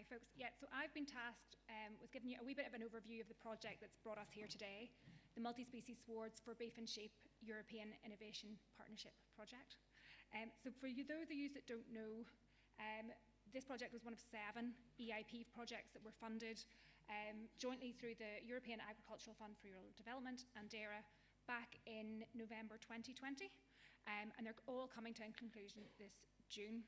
Hi folks. Yeah, so I've been tasked with giving you a wee bit of an overview of the project that's brought us here today, the Multi-Species Swards for Beef and Sheep European Innovation Partnership Project. So for those of you that don't know, this project was one of 7 EIP projects that were funded jointly through the European Agricultural Fund for Rural Development and DERA back in November 2020, and they're all coming to a conclusion this June.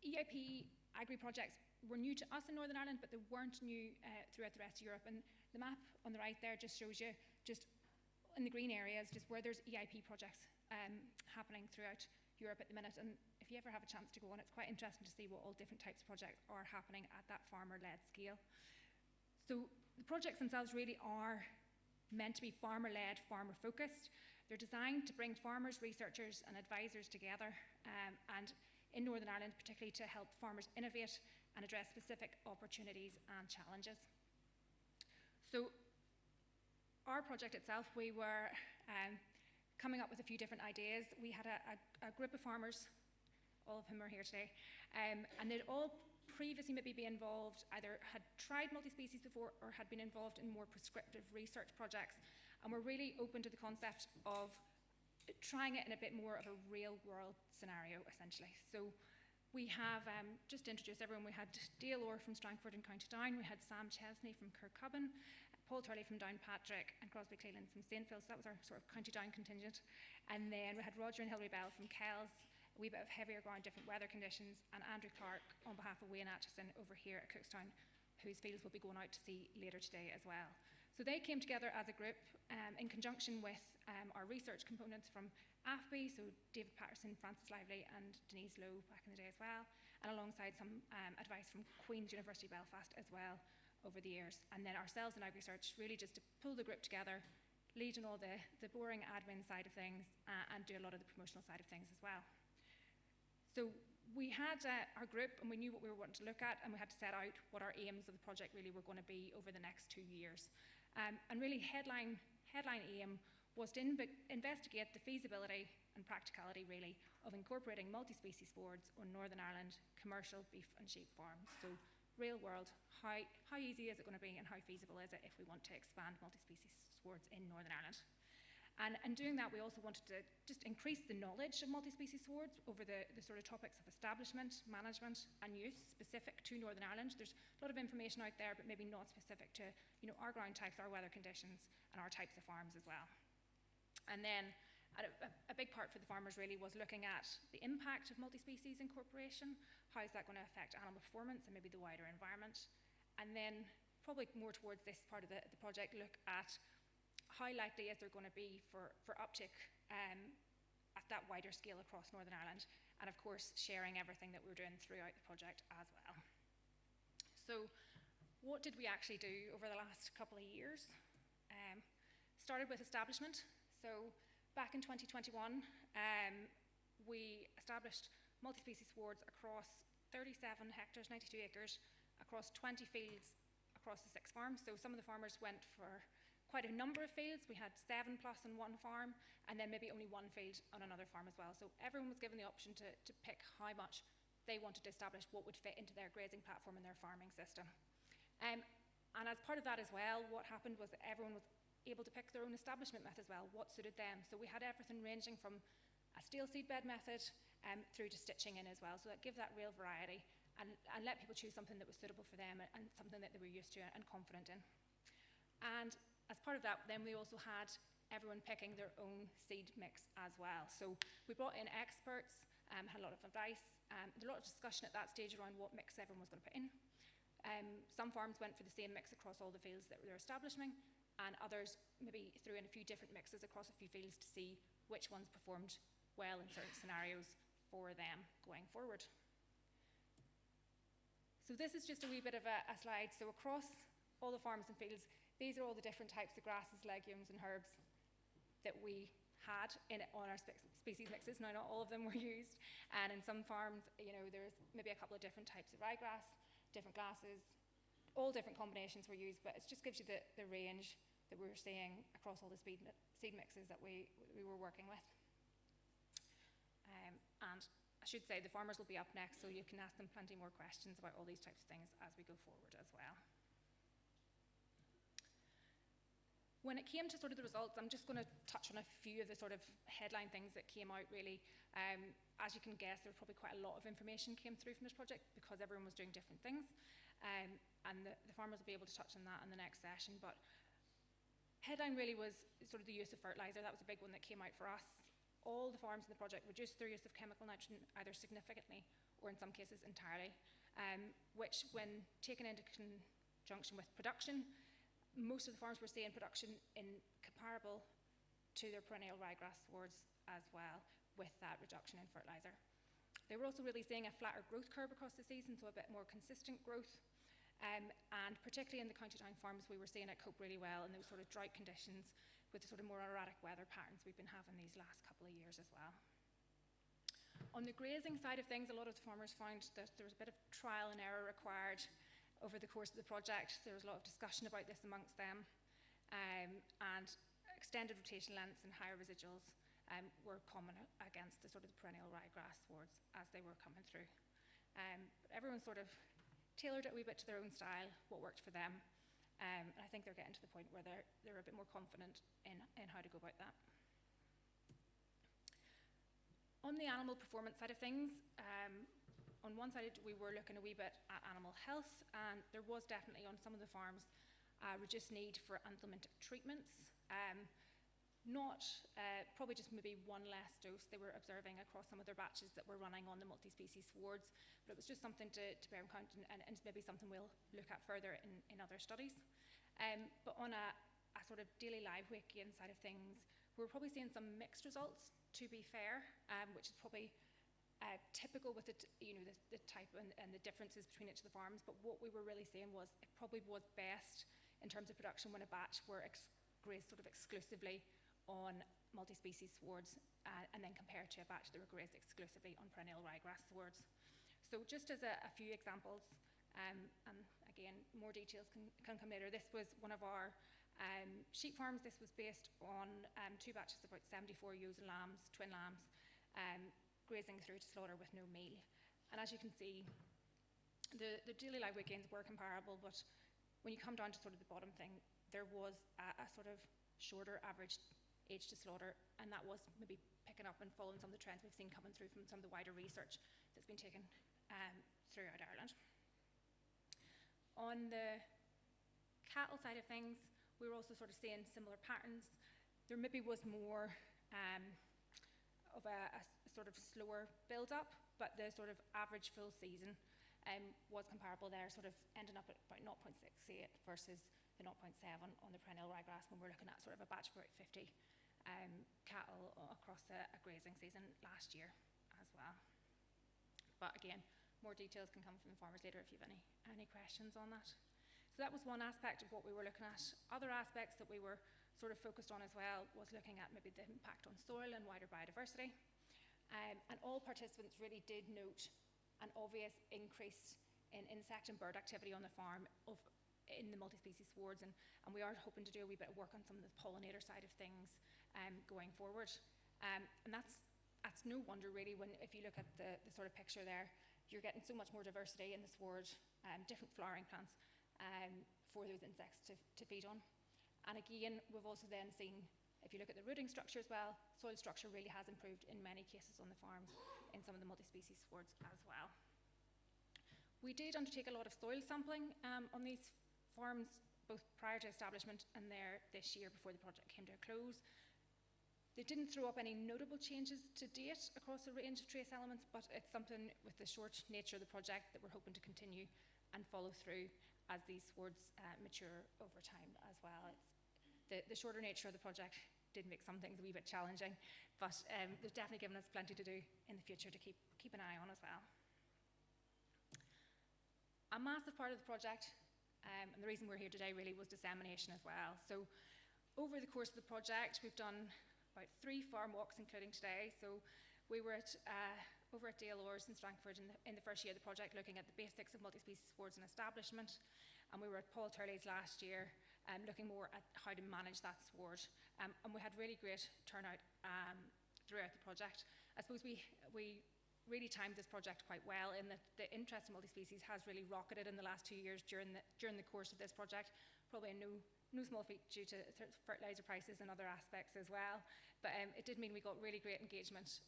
EIP agri-projects were new to us in Northern Ireland, but they weren't new throughout the rest of Europe. And the map on the right there just shows you, just in the green areas, just where there's EIP projects happening throughout Europe at the minute. And if you ever have a chance to go on, it's quite interesting to see what all different types of projects are happening at that farmer-led scale. So the projects themselves really are meant to be farmer-led, farmer-focused. They're designed to bring farmers, researchers and advisors together, and in Northern Ireland, particularly to help farmers innovate and address specific opportunities and challenges. So our project itself, we were coming up with a few different ideas. We had a group of farmers, all of whom are here today, and they'd all previously maybe be involved, either had tried multi-species before or had been involved in more prescriptive research projects, and were really open to the concept of trying it in a bit more of a real-world scenario, essentially. So we have, just to introduce everyone, we had Dale Orr from Strangford in County Down, we had Sam Chesney from Kirkcudbright, Paul Turley from Downpatrick, and Crosby Cleland from Saintfield, so that was our sort of County Down contingent. And then we had Roger and Hilary Bell from Kells, a wee bit of heavier ground, different weather conditions, and Andrew Clark on behalf of Wayne Atchison over here at Cookstown, whose fields we'll be going out to see later today as well. So they came together as a group in conjunction with our research components from AFBI, so David Patterson, Francis Lively and Denise Lowe back in the day as well, and alongside some advice from Queen's University Belfast as well over the years. And then ourselves in AgriSearch really just to pull the group together, lead on all the boring admin side of things and do a lot of the promotional side of things as well. So we had our group and we knew what we were wanting to look at, and we had to set out what our aims of the project really were going to be over the next 2 years. And really headline aim was to investigate the feasibility and practicality really of incorporating multi-species swards on Northern Ireland commercial beef and sheep farms. So real world, how easy is it going to be and how feasible is it if we want to expand multi-species swards in Northern Ireland? And in doing that, we also wanted to just increase the knowledge of multi-species swards over the sort of topics of establishment, management and use specific to Northern Ireland. There's a lot of information out there, but maybe not specific to our ground types, our weather conditions and our types of farms as well. And then a big part for the farmers really was looking at the impact of multi-species incorporation. How is that going to affect animal performance and maybe the wider environment? And then probably more towards this part of the project, look at how likely is there going to be for uptick at that wider scale across Northern Ireland, and of course sharing everything that we're doing throughout the project as well. So what did we actually do over the last couple of years? Started with establishment. So back in 2021, we established multi-species swards across 37 hectares, 92 acres, across 20 fields across the 6 farms. So some of the farmers went for quite a number of fields. We had 7+ on one farm, and then maybe only 1 field on another farm as well. So everyone was given the option to pick how much they wanted to establish, what would fit into their grazing platform and their farming system. And as part of that as well, what happened was that everyone was able to pick their own establishment method as well, what suited them. So we had everything ranging from a steel seed bed method through to stitching in as well. So that gave that real variety and let people choose something that was suitable for them and something that they were used to and confident in. And as part of that, then we also had everyone picking their own seed mix as well. So we brought in experts, had a lot of advice, there was a lot of discussion at that stage around what mix everyone was going to put in. Some farms went for the same mix across all the fields that they're establishing, and others maybe threw in a few different mixes across a few fields to see which ones performed well in certain scenarios for them going forward. So this is just a wee bit of a slide. So across all the farms and fields, these are all the different types of grasses, legumes and herbs that we had on our species mixes. Now, not all of them were used, and in some farms, there's maybe a couple of different types of ryegrass, different grasses, all different combinations were used, but it just gives you the range that we were seeing across all the seed mixes that we were working with. And I should say the farmers will be up next, so you can ask them plenty more questions about all these types of things as we go forward as well. When it came to sort of the results, I'm just going to touch on a few of the sort of headline things that came out really. As you can guess, there was probably quite a lot of information came through from this project because everyone was doing different things. And the farmers will be able to touch on that in the next session. But headline really was sort of the use of fertiliser. That was a big one that came out for us. All the farms in the project reduced their use of chemical nitrogen either significantly or in some cases entirely, which when taken into conjunction with production, most of the farms were seeing production in comparable to their perennial ryegrass swards as well with that reduction in fertiliser. They were also really seeing a flatter growth curve across the season, so a bit more consistent growth. And particularly in the county town farms, we were seeing it cope really well in those sort of drought conditions with the sort of more erratic weather patterns we've been having these last couple of years as well. On the grazing side of things, a lot of the farmers found that there was a bit of trial and error required over the course of the project. There was a lot of discussion about this amongst them, and extended rotation lengths and higher residuals were common against the sort of the perennial ryegrass swards as they were coming through. But everyone sort of tailored it a wee bit to their own style, what worked for them. And I think they're getting to the point where they're a bit more confident in how to go about that. On the animal performance side of things, on one side we were looking a wee bit at animal health, and there was definitely on some of the farms a reduced need for anthelmintic treatments. Probably just maybe one less dose they were observing across some of their batches that were running on the multi-species swards, but it was just something to bear in mind, and maybe something we'll look at further in other studies. But on a sort of daily live weight gain side of things, we're probably seeing some mixed results, to be fair, which is probably typical with the type and the differences between each of the farms. But what we were really seeing was it probably was best in terms of production when a batch were grazed sort of exclusively on multi-species swards, and then compared to a batch that were grazed exclusively on perennial ryegrass swards. So just as a few examples, and again, more details can come later. This was one of our sheep farms. This was based on 2 batches of about 74 ewes and lambs, twin lambs, grazing through to slaughter with no meal. And as you can see, the daily live weight gains were comparable, but when you come down to sort of the bottom thing, there was a sort of shorter average age to slaughter, and that was maybe picking up and following some of the trends we've seen coming through from some of the wider research that's been taken throughout Ireland. On the cattle side of things, we were also sort of seeing similar patterns. There maybe was more of a sort of slower build-up, but the sort of average full season was comparable there, sort of ending up at about 0.68 versus the 0.7 on the perennial ryegrass when we're looking at sort of a batch of about 50 cattle across a grazing season last year as well. But again, more details can come from the farmers later if you have any questions on that. So that was one aspect of what we were looking at. Other aspects that we were sort of focused on as well was looking at maybe the impact on soil and wider biodiversity. And all participants really did note an obvious increase in insect and bird activity on the farm in the multi-species swards, and we are hoping to do a wee bit of work on some of the pollinator side of things going forward. And that's no wonder really when, if you look at the sort of picture there, you're getting so much more diversity in the sward, different flowering plants for those insects to feed on. And again, we've also then seen, if you look at the rooting structure as well, soil structure really has improved in many cases on the farms in some of the multi-species swards as well. We did undertake a lot of soil sampling on these farms, both prior to establishment and there this year before the project came to a close. They didn't throw up any notable changes to date across a range of trace elements, but it's something with the short nature of the project that we're hoping to continue and follow through as these swards mature over time as well. The shorter nature of the project did make some things a wee bit challenging, but there's definitely given us plenty to do in the future to keep an eye on as well. A massive part of the project, and the reason we're here today really, was dissemination as well. So over the course of the project, we've done about 3 farm walks, including today. So we were over at Dale-Ors in Strangford in the first year of the project, looking at the basics of multi-species swards and establishment. And we were at Paul Turley's last year, looking more at how to manage that sward. And we had really great turnout throughout the project. I suppose we really timed this project quite well in that the interest in multi-species has really rocketed in the last 2 years during the course of this project, probably no small feat due to fertiliser prices and other aspects as well. But it did mean we got really great engagement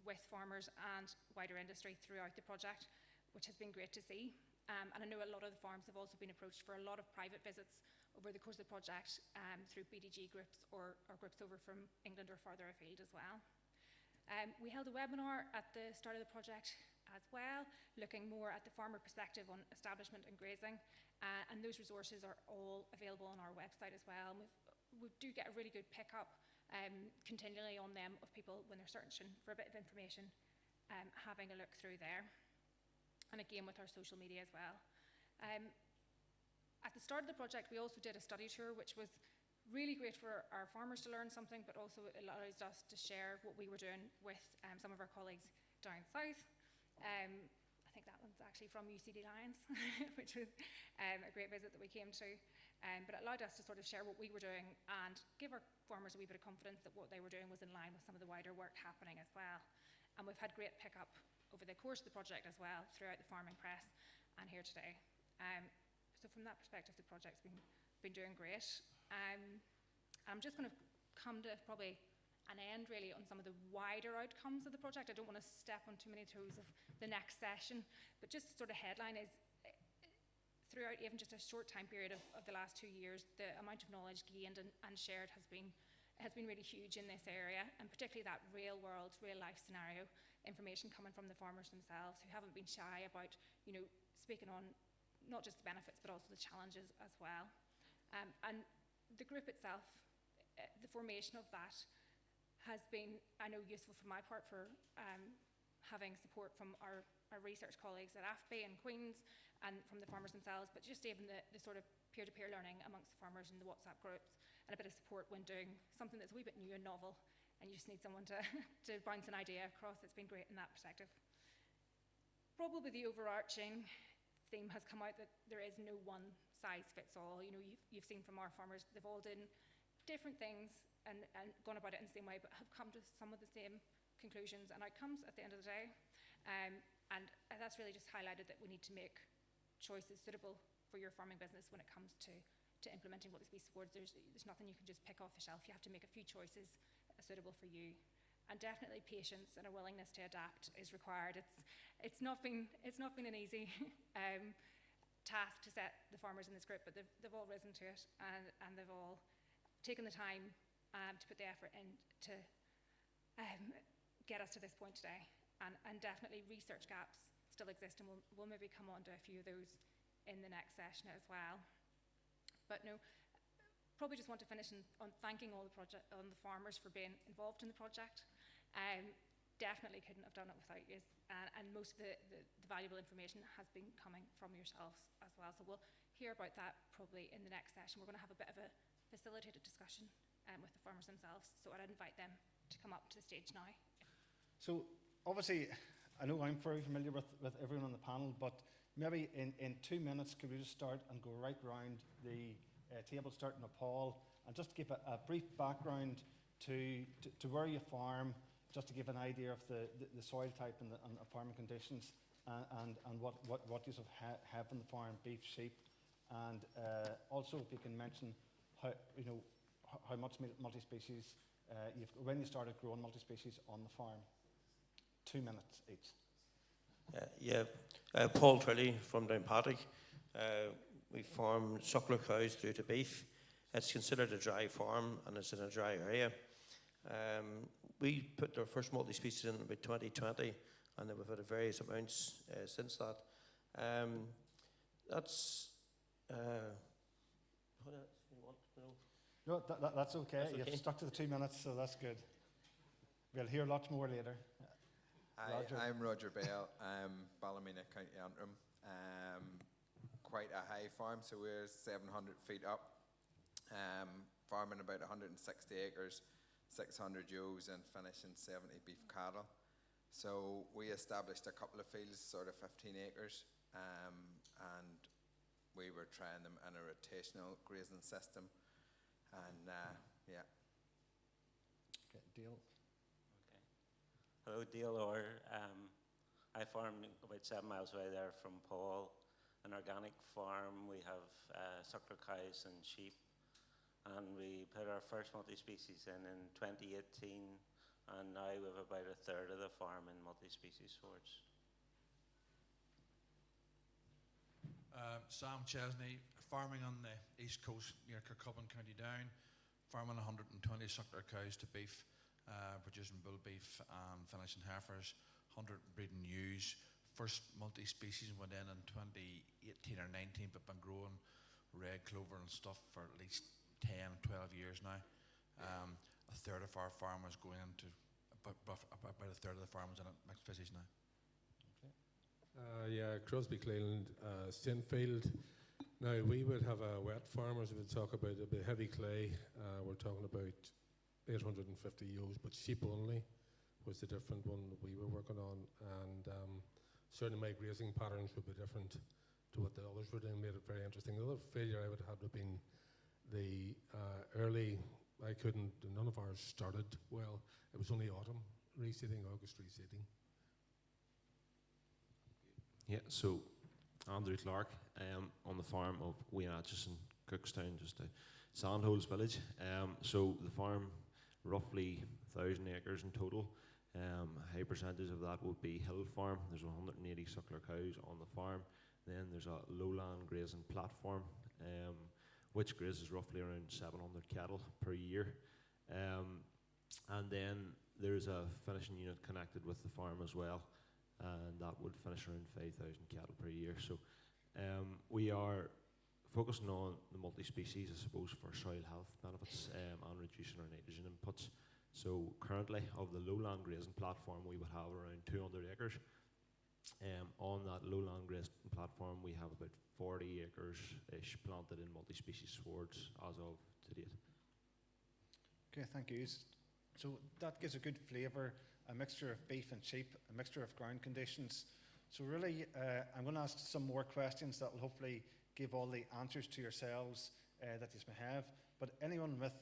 with farmers and wider industry throughout the project, which has been great to see. And I know a lot of the farms have also been approached for a lot of private visits over the course of the project through BDG groups or groups over from England or further afield as well. We held a webinar at the start of the project as well, looking more at the farmer perspective on establishment and grazing, and those resources are all available on our website as well. We do get a really good pickup continually on them of people when they're searching for a bit of information, having a look through there, and again with our social media as well. At the start of the project, we also did a study tour, which was really great for our farmers to learn something, but also it allows us to share what we were doing with some of our colleagues down south. I think that one's actually from UCD Lions, which was a great visit that we came to. But it allowed us to sort of share what we were doing and give our farmers a wee bit of confidence that what they were doing was in line with some of the wider work happening as well. And we've had great pickup over the course of the project as well throughout the farming press and here today. So from that perspective, the project's been doing great. I'm just going to come to probably an end really on some of the wider outcomes of the project. I don't want to step on too many toes of the next session, but just sort of headline is throughout even just a short time period of the last 2 years, the amount of knowledge gained and shared has been really huge in this area, and particularly that real world, real life scenario information coming from the farmers themselves, who haven't been shy about, you know, speaking on not just the benefits but also the challenges as well. And the group itself, the formation of that has been, I know, useful for my part for having support from our research colleagues at AFBI and Queen's and from the farmers themselves, but just even the sort of peer-to-peer learning amongst the farmers in the WhatsApp groups, and a bit of support when doing something that's a wee bit new and novel and you just need someone to bounce an idea across. It's been great in that perspective. Probably the overarching theme has come out that there is no one size fits all. You know, you've seen from our farmers, they've all done different things and gone about it in the same way, but have come to some of the same conclusions and outcomes at the end of the day. And that's really just highlighted that we need to make choices suitable for your farming business when it comes to implementing Multi-Species Swards. There's nothing you can just pick off the shelf. You have to make a few choices suitable for you. And definitely patience and a willingness to adapt is required. It's not been an easy task to set the farmers in this group, but they've all risen to it, and they've all taken the time to put the effort in to get us to this point today. And definitely research gaps still exist, and we'll maybe come on to a few of those in the next session as well. But no, probably just want to finish on thanking all the farmers for being involved in the project. Definitely couldn't have done it without you, and most of the valuable information has been coming from yourselves as well. So we'll hear about that probably in the next session. We're going to have a bit of a facilitated discussion with the farmers themselves, so I'd invite them to come up to the stage now. So obviously, I know I'm very familiar with everyone on the panel, but maybe in 2 minutes, could we just start and go right round the table, starting with Paul, and just give a brief background to where you farm, just to give an idea of the soil type and the farming conditions, and what you have on the farm, beef, sheep, and also if you can mention how much multi-species when you started growing multi-species on the farm. 2 minutes each. Paul Trilly from Downpatrick. We farm suckler cows through to beef. It's considered a dry farm and it's in a dry area. We put our first multi-species in about 2020, and then we've had various amounts since that. That's what else do you want to know? No, that's okay. You've stuck to the 2 minutes, so that's good. We'll hear lots more later. Hi, I'm Roger Bell. I'm Ballymena, County Antrim. Quite a high farm, so we're 700 feet up. Farming about 160 acres, 600 ewes, and finishing 70 beef cattle. So we established a couple of fields, sort of 15 acres, and we were trying them in a rotational grazing system. And yeah. Okay, deal. Okay. Hello, Dale. I farm about 7 miles away there from Paul, an organic farm. We have suckler cows and sheep, and we put our first multi-species in 2018, and now we have about a third of the farm in multi-species swords. Sam Chesney, farming on the east coast near Kirkcaldy, County Down, farming 120 suckler cows to beef, producing bull beef and finishing heifers, 100 breeding ewes. First multi-species went in 2018 or 19, but been growing red clover and stuff for at least 10, 12 years now. A third of our farm is going into, about a third of the farm is in mixed species now. Yeah, Crosby Cleland, Sinfield. Now we would have a wet farmers would talk about a bit heavy clay. We're talking about 850 ewes, but sheep only was the different one that we were working on, and certainly my grazing patterns would be different to what the others were doing. Made it very interesting. The other failure I would have had been the early. None of ours started well. It was only autumn reseeding, August reseeding. Yeah, so Andrew Clark on the farm of Wayne Atchison, Cookstown, just a Sandholes village. So the farm, roughly 1,000 acres in total. A high percentage of that would be hill farm. There's 180 suckler cows on the farm. Then there's a lowland grazing platform, which grazes roughly around 700 cattle per year. And then there's a finishing unit connected with the farm as well, and that would finish around 5,000 cattle per year. So we are focusing on the multi-species, I suppose, for soil health benefits and reducing our nitrogen inputs. So currently, of the lowland grazing platform, we would have around 200 acres. On that lowland grazing platform, we have about 40 acres-ish planted in multi-species swards as of to date. Okay, thank you. So that gives a good flavour, a mixture of beef and sheep, a mixture of ground conditions. So really, I'm going to ask some more questions that will hopefully give all the answers to yourselves that you may have. But anyone with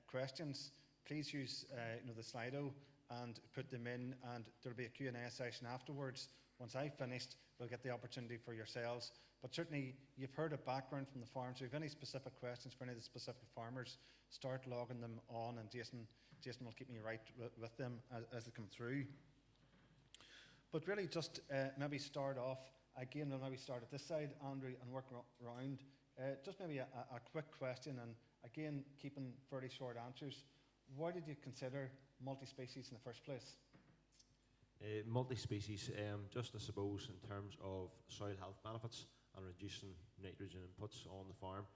questions, please use the Slido and put them in, and there'll be a Q&A session afterwards. Once I've finished, we'll get the opportunity for yourselves. But certainly, you've heard a background from the farm, so if you have any specific questions for any of the specific farmers, start logging them on, and Jason will keep me right with them as they come through. But really, just maybe start off, again, we'll maybe start at this side, Andrew, and work around. Just maybe a quick question, and again, keeping fairly short answers. Why did you consider multi-species in the first place? Multi-species, just I suppose in terms of soil health benefits and reducing nitrogen inputs on the farm.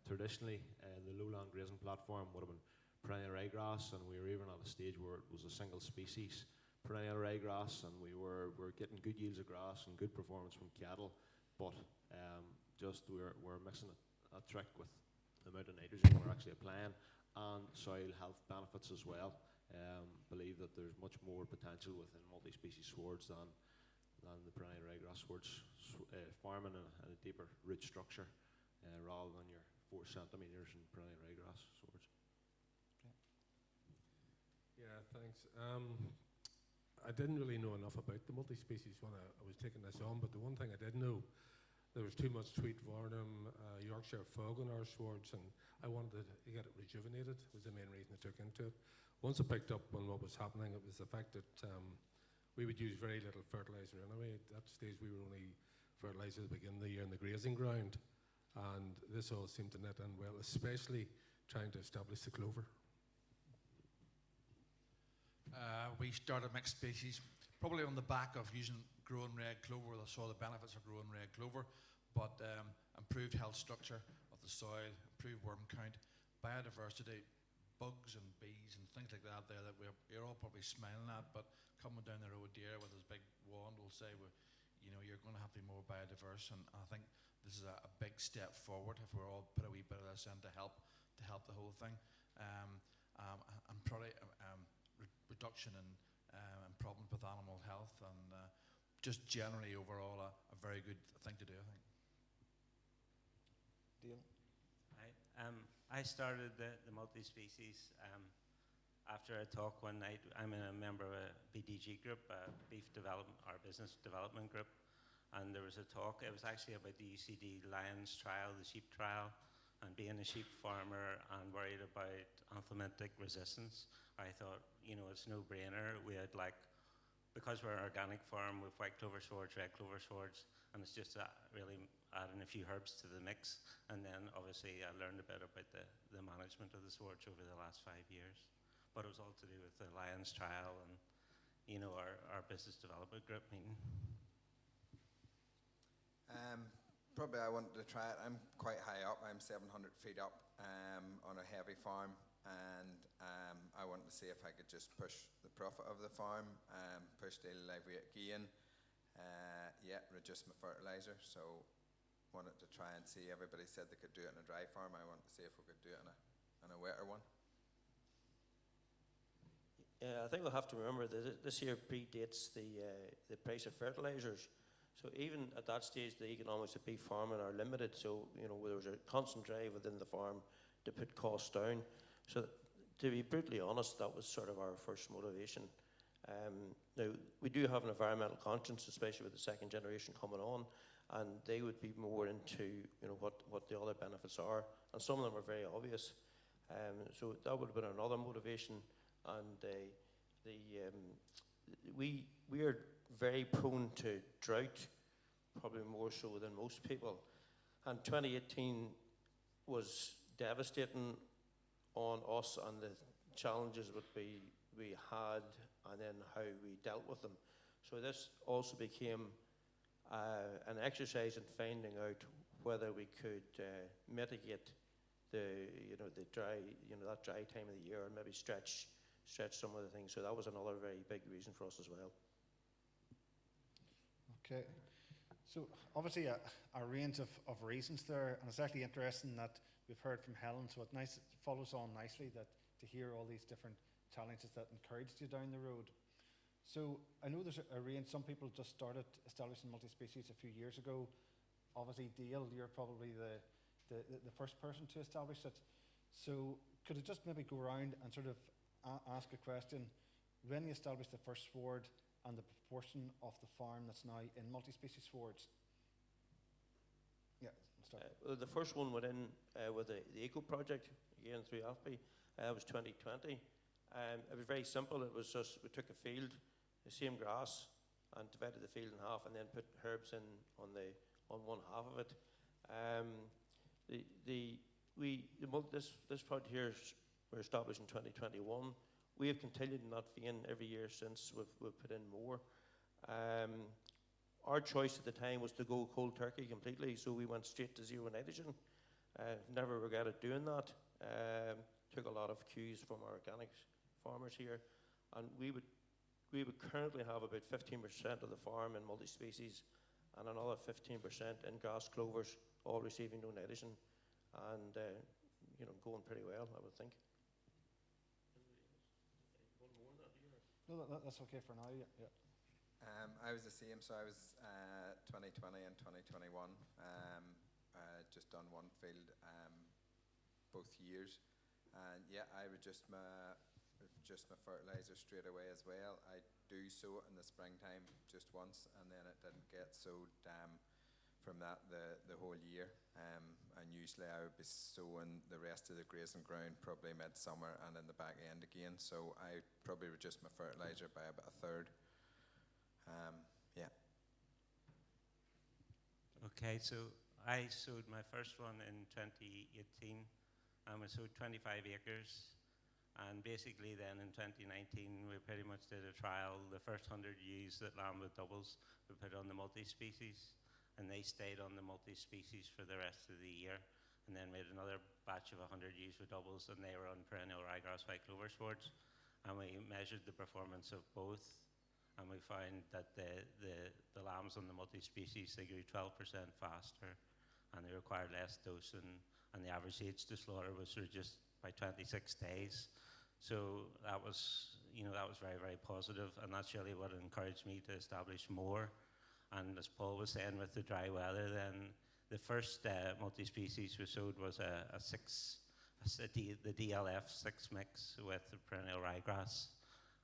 Traditionally, the lowland grazing platform would have been perennial ryegrass, and we were even at a stage where it was a single species perennial ryegrass, and we were getting good yields of grass and good performance from cattle, but just we're mixing a trick with the amount of nitrogen we're actually applying, and soil health benefits as well. Believe that there's much more potential within multi-species swards than the perennial ryegrass swards, farming in a deeper root structure rather than your 4 centimetres in perennial ryegrass swards. Okay. Yeah, thanks. I didn't really know enough about the multi-species when I was taking this on, but the one thing I did know, there was too much Sweet Varnum, Yorkshire fog on our swards, and I wanted to get it rejuvenated, was the main reason I took into it. Once I picked up on what was happening, it was the fact that we would use very little fertiliser anyway. At that stage, we were only fertilising at the beginning of the year in the grazing ground, and this all seemed to net in well, especially trying to establish the clover. We started mixed species, probably on the back of growing red clover. I saw the benefits of growing red clover, but improved health structure of the soil, improved worm count, biodiversity, bugs and bees and things like that there that you're all probably smiling at, but coming down the road there with his big wand will say, well, you're going to have to be more biodiverse, and I think this is a big step forward if we're all put a wee bit of this in to help the whole thing. And probably reduction in problems with animal health, and just generally overall a very good thing to do, I think. Deal. I started the multi-species after a talk one night, I'm a member of a BDG group, a beef development, or business development group, and there was a talk. It was actually about the UCD lions trial, the sheep trial, and being a sheep farmer and worried about anthelmintic resistance. I thought, you know, it's no brainer. We had because we're an organic farm with white clover swords, red clover swords, and it's just really adding a few herbs to the mix. And then obviously I learned a bit about the management of the swords over the last 5 years. But it was all to do with the Lions trial and, you know, our business development group meeting. Probably I wanted to try it. I'm quite high up. I'm 700 feet up on a heavy farm, and I wanted to see if I could just push the profit of the farm, push daily live weight gain, reduce my fertilizer. So wanted to try and see. Everybody said they could do it in a dry farm. I wanted to see if we could do it in a wetter one. Yeah, I think we'll have to remember that this year predates the price of fertilizers. So even at that stage, the economics of beef farming are limited. So, you know, there was a constant drive within the farm to put costs down. So to be brutally honest, that was sort of our first motivation. Now, we do have an environmental conscience, especially with the second generation coming on, and they would be more into, you know, what the other benefits are. And some of them are very obvious. So that would have been another motivation. And we are very prone to drought, probably more so than most people. And 2018 was devastating on us and the challenges that we had, and then how we dealt with them. So this also became an exercise in finding out whether we could mitigate that dry time of the year, and maybe stretch some of the things. So that was another very big reason for us as well. Okay, so obviously a range of reasons there, and it's actually interesting that we've heard from Helen, so it follows on nicely that to hear all these different challenges that encouraged you down the road. So I know there's a range. Some people just started establishing multi-species a few years ago. Obviously, Dale, you're probably the first person to establish it. So could I just maybe go around and sort of ask a question? When you established the first sward and the proportion of the farm that's now in multi-species swards? Yeah, start. Well, the first one went in with the Eco Project, again through AFBI. It was 2020. It was very simple. It was just, we took a field, the same grass, and divided the field in half, and then put herbs in on one half of it. This project here were established in 2021. We have continued in that vein every year since. We've put in more. Our choice at the time was to go cold turkey completely, so we went straight to zero nitrogen. Never regretted doing that. Took a lot of cues from our organic farmers here, and we would currently have about 15% of the farm in multi-species, and another 15% in grass clovers, all receiving no nitrogen, and going pretty well, I would think. No, that's okay for now. Yeah. I was the same, so I was 2020 and 2021. Just done one field both years, and I reduced my fertilizer straight away as well. I do sow it in the springtime just once, and then it didn't get sowed from that the whole year. And usually I would be sowing the rest of the grazing ground probably midsummer and in the back end again. So I probably reduced my fertilizer by about a third. Okay, so I sowed my first one in 2018, and we sowed 25 acres. And basically then in 2019, we pretty much did a trial. The first 100 ewes that lamb with doubles we put on the multi-species, and they stayed on the multi-species for the rest of the year. And then we had another batch of 100 ewes with doubles, and they were on perennial ryegrass white clover swords. And we measured the performance of both, and we found that the lambs on the multi-species, they grew 12% faster, and they required less dose, and the average age to slaughter was reduced by 26 days. So that was very, very positive, and that's really what encouraged me to establish more. And as Paul was saying, with the dry weather, then the first multi-species we sowed was a the DLF6 mix with the perennial ryegrass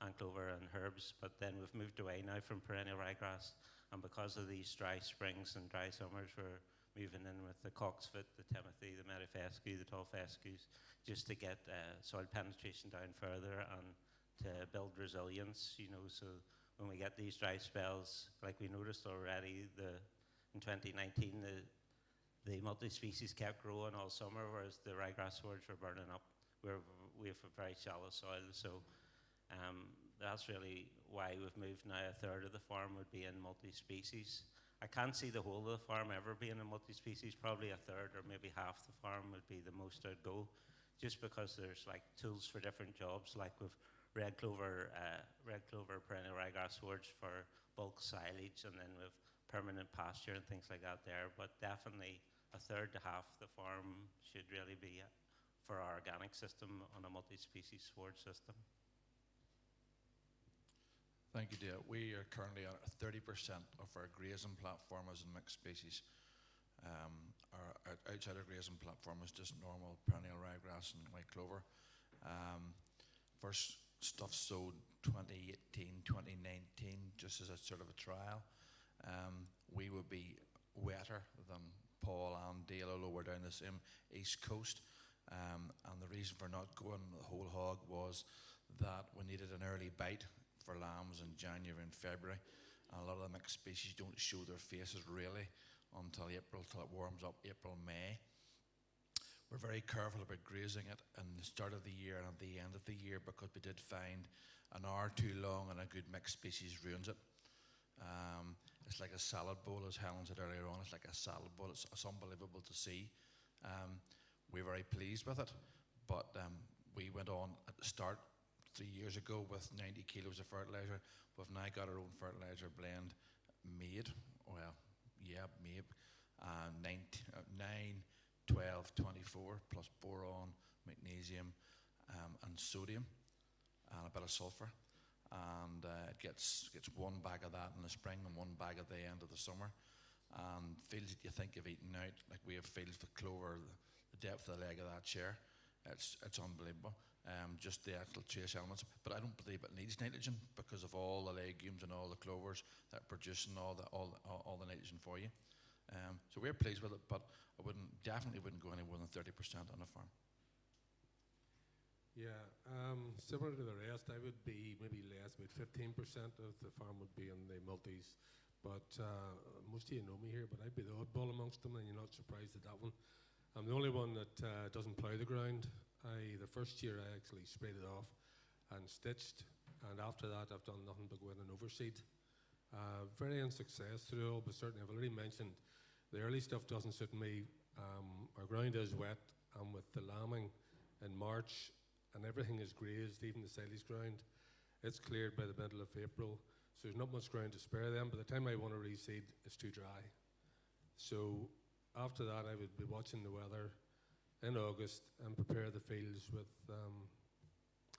and clover and herbs, but then we've moved away now from perennial ryegrass, and because of these dry springs and dry summers, we're moving in with the cocksfoot, the timothy, the meadowfescue, the tall fescues, just to get soil penetration down further and to build resilience, you know, so when we get these dry spells, like we noticed already, in 2019, the multi-species kept growing all summer, whereas the ryegrass swards were burning up. We have a very shallow soil, so that's really why we've moved now. A third of the farm would be in multi-species. I can't see the whole of the farm ever being in multi-species. Probably a third or maybe half the farm would be the most I'd go, just because there's like tools for different jobs, like with red clover perennial ryegrass swards for bulk silage, and then with permanent pasture and things like that there. But definitely a third to half the farm should really be for our organic system on a multi-species sward system. Thank you, Dale. We are currently at 30% of our grazing platform is in mixed species. Our outside our grazing platform is just normal perennial ryegrass and white clover. First stuff sowed 2018, 2019, just as a sort of a trial. We would be wetter than Paul and Dale, although we're down the same east coast. And the reason for not going the whole hog was that we needed an early bite for lambs in January and February, and a lot of the mixed species don't show their faces really until April, till it warms up, April, May. We're very careful about grazing it in the start of the year and at the end of the year, because we did find an hour too long and a good mixed species ruins it. It's like a salad bowl, as Helen said earlier on. It's like a salad bowl. It's unbelievable to see. We're very pleased with it, but we went on at the start 3 years ago with 90 kilos of fertilizer. We've now got our own fertilizer blend made. Well, yeah, made. 9, 12, 24 plus boron, magnesium, and sodium, and a bit of sulfur. And it gets one bag of that in the spring and one bag at the end of the summer. And fields that you think of eating out, like we have fields for clover, the depth of the leg of that chair, it's unbelievable. Just the actual trace elements, but I don't believe it needs nitrogen because of all the legumes and all the clovers that are producing all the nitrogen for you. So we're pleased with it, but I definitely wouldn't go any more than 30% on a farm. Yeah, similar to the rest, I would be maybe less, about 15% of the farm would be in the multis, but most of you know me here, but I'd be the oddball amongst them, and you're not surprised at that one. I'm the only one that doesn't plough the ground. The first year I actually sprayed it off and stitched, and after that I've done nothing but go in and overseed. Very unsuccessful through it all, but certainly I've already mentioned the early stuff doesn't suit me. Our ground is wet, and with the lambing in March and everything is grazed, even the silage ground, it's cleared by the middle of April, so there's not much ground to spare them. By the time I want to reseed, it's too dry. So after that I would be watching the weather in August and prepare the fields with,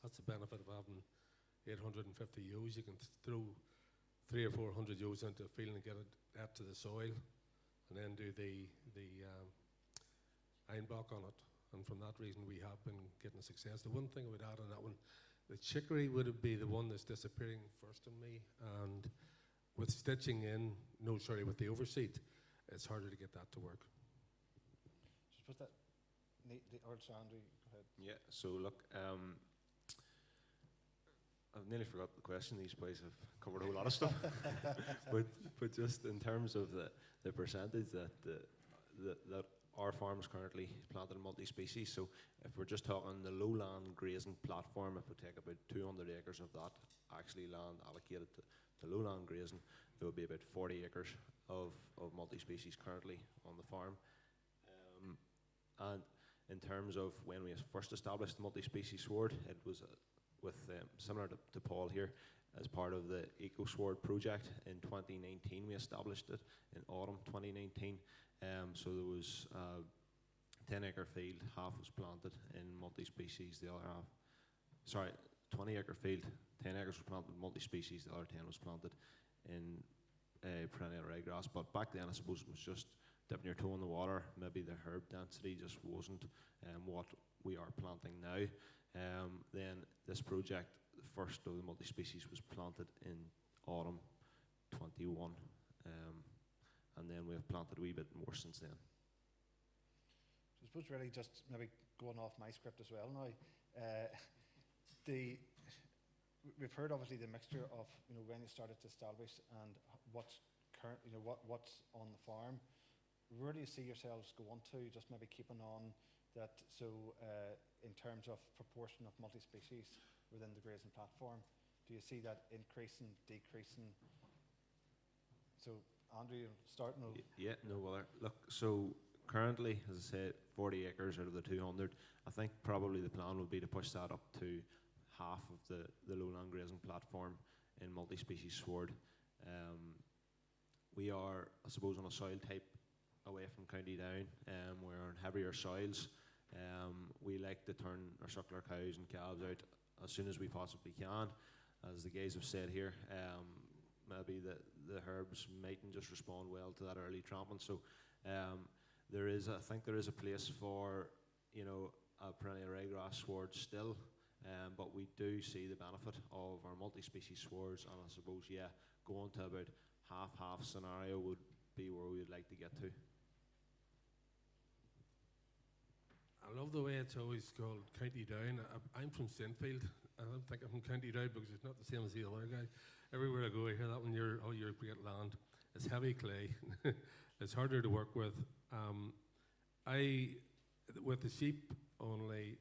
that's the benefit of having 850 ewes. You can throw 300 or 400 ewes into a field and get it up to the soil, and then do the Einbach on it. And from that reason we have been getting success. The one thing I would add on that one, the chicory would be the one that's disappearing first on me, and with stitching in, with the overseed, it's harder to get that to work. Just put that. Also, Andrew, go ahead. Yeah, so look, I've nearly forgot the question. These boys have covered a whole lot of stuff. but just in terms of the percentage that our farm is currently planted in multi-species, so if we're just talking the lowland grazing platform, if we take about 200 acres of that actually land allocated to lowland grazing, there will be about 40 acres of multi-species currently on the farm. And in terms of when we first established the multi-species sward, it was similar to Paul here, as part of the EcoSward project in 2019. We established it in autumn 2019. So there was a 10-acre field, half was planted in multi-species, the other half, 20-acre field, 10 acres was planted in multi-species, the other 10 was planted in perennial ryegrass. But back then I suppose it was just dipping your toe in the water, maybe the herb density just wasn't what we are planting now. Then this project, the first of the multi-species, was planted in autumn 21, and then we have planted a wee bit more since then. So I suppose really just maybe going off my script as well now. We've heard obviously the mixture of when you started to establish and what's current, what's on the farm. Where do you see yourselves going to? Just maybe keeping on that. So in terms of proportion of multi-species within the grazing platform, do you see that increasing, decreasing? So Andrew, starting. Yeah, no bother. Look, so currently, as I said, 40 acres out of the 200. I think probably the plan would be to push that up to half of the lowland grazing platform in multi-species sward. We are, I suppose, on a soil type away from County Down. We're on heavier soils. We like to turn our suckler cows and calves out as soon as we possibly can. As the guys have said here, maybe the herbs mightn't just respond well to that early tramping. So I think there is a place for a perennial ryegrass sward still, but we do see the benefit of our multi-species swards, and I suppose going to about half scenario would be where we would like to get to. I love the way it's always called County Down. I'm from Saintfield. I don't think I'm from County Down because it's not the same as the other guy. Everywhere I go, I hear that when you're great land. It's heavy clay. It's harder to work with. With the sheep only,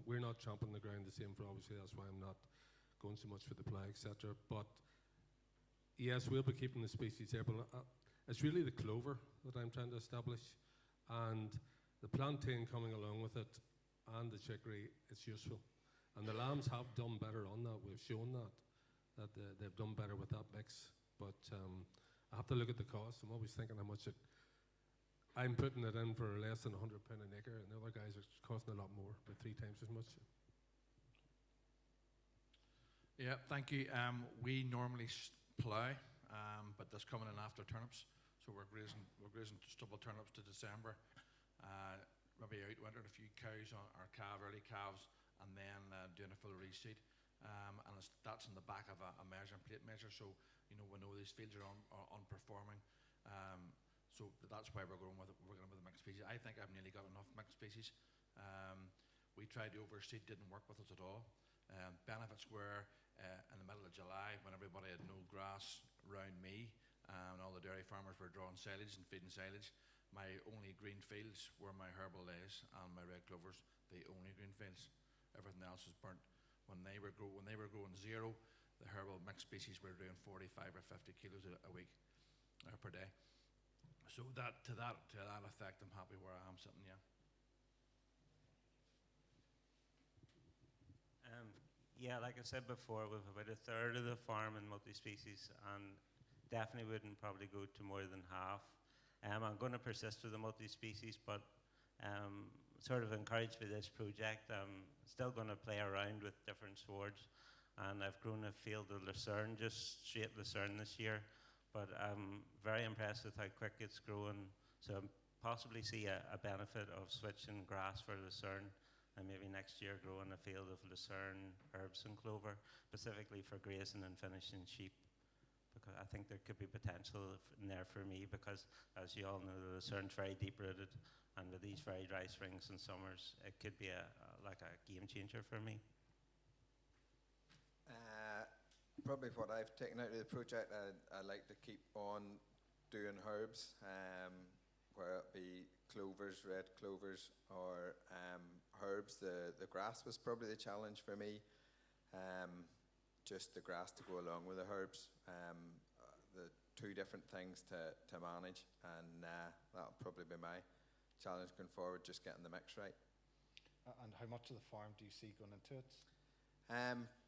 we're not chomping the ground the same for obviously. That's why I'm not going so much for the plough, etc. But yes, we'll be keeping the species there. But it's really the clover that I'm trying to establish, and the plantain coming along with it, and the chicory. It's useful, and the lambs have done better on that. We've shown that they've done better with that mix. But I have to look at the cost. I'm always thinking how much I'm putting it in for less than £100 an acre, and the other guys are costing a lot more, about 3 times as much. Yeah, thank you. We normally plough, but that's coming in after turnips, so we're grazing stubble turnips to December. Maybe outwintered a few cows on our early calves, and then doing a full reseed. And that's in the back of a measuring plate measure, so we know these fields are underperforming. So that's why we're going with the mixed species. I think I've nearly got enough mixed species. We tried to overseed, didn't work with us at all. Benefits were in the middle of July when everybody had no grass around me, and all the dairy farmers were drawing silage and feeding silage. My only green fields were my herbal lays and my red clovers, the only green fields. Everything else was burnt. When they were growing zero, the herbal mixed species were doing 45 or 50 kilos a week per day. So to that effect, I'm happy where I am sitting. Yeah, like I said before, we've about a third of the farm in multi-species, and definitely wouldn't probably go to more than half. I'm going to persist with the multi-species, but sort of encouraged by this project, I'm still going to play around with different swards, and I've grown a field of lucerne, just straight lucerne this year, but I'm very impressed with how quick it's growing, so I possibly see a benefit of switching grass for lucerne, and maybe next year growing a field of lucerne, herbs and clover, specifically for grazing and finishing sheep. Because I think there could be potential in there for me, because as you all know, the lucerne's very deep rooted, and with these very dry springs and summers, it could be like a game changer for me. Probably what I've taken out of the project, I like to keep on doing herbs, where it be clovers, red clovers, or herbs. The grass was probably the challenge for me. Just the grass to go along with the herbs. The 2 different things to manage, and that'll probably be my challenge going forward, just getting the mix right. And how much of the farm do you see going into it?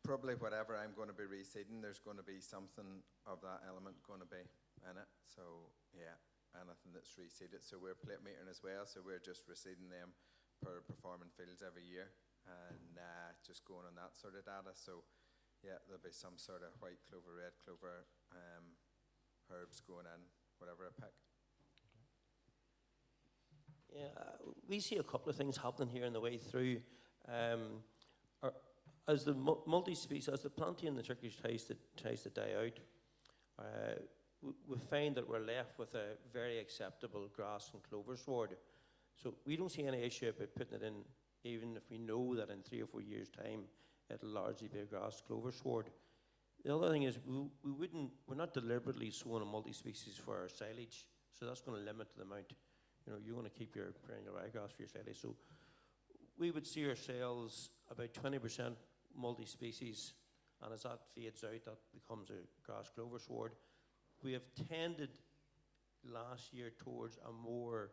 Probably whatever I'm going to be reseeding, there's going to be something of that element going to be in it. So yeah, anything that's reseeded. So we're plate metering as well, so we're just reseeding them per performing fields every year, and just going on that sort of data. So yeah, there'll be some sort of white clover, red clover, herbs going in, whatever I pick. we see a couple of things happening here on the way through. As the multi-species, as the plantain and the turkey tries to die out, we find that we're left with a very acceptable grass and clover sward. So we don't see any issue about putting it in, even if we know that in 3 or 4 years' time it'll largely be a grass clover sward. The other thing is we're not deliberately sowing a multi-species for our silage, so that's going to limit the amount. You know, you're going to keep your perennial ryegrass for your silage. So we would see ourselves about 20% multi-species, and as that fades out, that becomes a grass clover sward. We have tended last year towards a more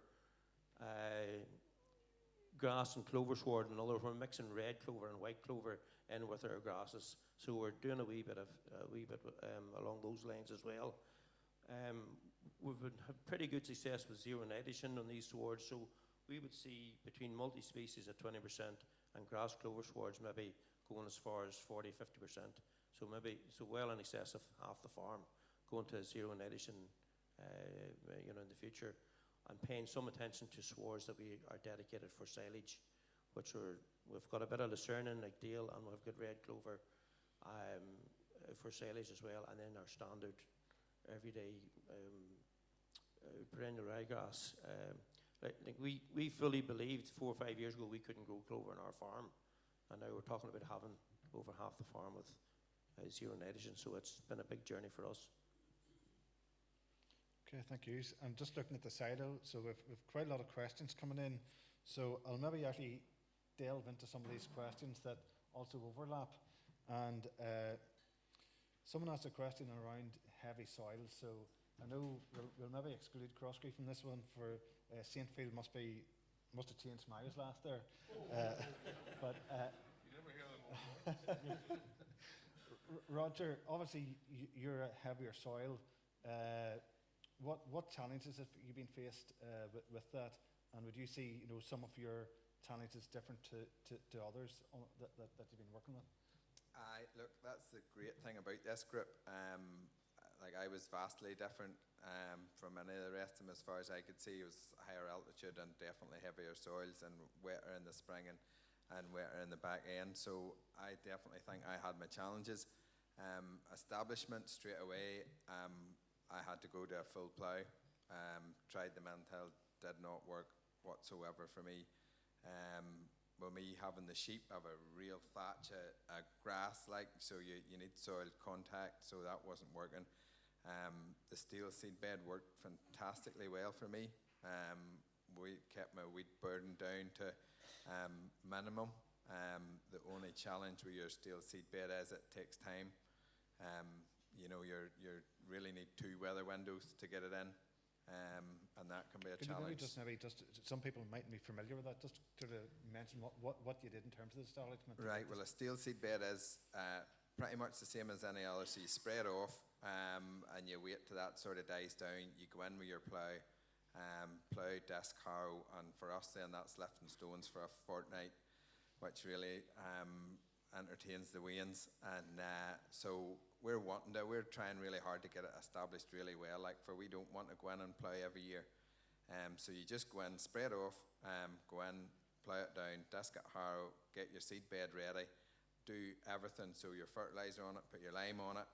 grass and clover sward. In other words, we're mixing red clover and white clover in with our grasses, so we're doing a wee bit along those lines as well. We've had pretty good success with zero nitrogen on these swards, so we would see between multi-species at 20% and grass clover swards maybe going as far as 40–50%. So well in excess of half the farm going to zero nitrogen, in the future, and paying some attention to swards that we are dedicated for silage, we've got a bit of lucerne like Dale, and we've got red clover for silage as well, and then our standard everyday perennial ryegrass. We fully believed 4 or 5 years ago we couldn't grow clover on our farm, and now we're talking about having over half the farm with zero nitrogen, so it's been a big journey for us. Okay, thank you. I'm just looking at the silo, so we've quite a lot of questions coming in, so I'll maybe actually delve into some of these questions that also overlap. And someone asked a question around heavy soil, so I know we'll maybe exclude Crossgree from this one. For Saintfield must have changed miles last there. But You never hear them. Roger, obviously you're a heavier soil. What challenges have you been faced with that? And would you see some of your challenges different to others that you've been working with? Look, that's the great thing about this group. I was vastly different from any of the rest of them as far as I could see. It was higher altitude and definitely heavier soils and wetter in the spring and wetter in the back end. So I definitely think I had my challenges. Establishment straight away, I had to go to a full plough. Tried the Mantel, did not work whatsoever for me. With me having the sheep, I have a real thatch of grass, so you need soil contact, so that wasn't working. The steel seed bed worked fantastically well for me. We kept my wheat burden down to minimum. The only challenge with your steel seed bed is it takes time. You really need 2 weather windows to get it in. And that can be a challenge. Maybe some people mightn't be familiar with that, just to mention what you did in terms of the establishment. Right, well, a steel seed bed is pretty much the same as any other. So you spray it off and you wait till that sort of dies down. You go in with your plough, disc, harrow, and for us then that's lifting stones for a fortnight, which really entertains the wains. And so we're trying really hard to get it established really well. We don't want to go in and plough every year. So you just go in, spray it off, go in, plough it down, disc it, harrow, get your seed bed ready, do everything. So your fertilizer on it, put your lime on it,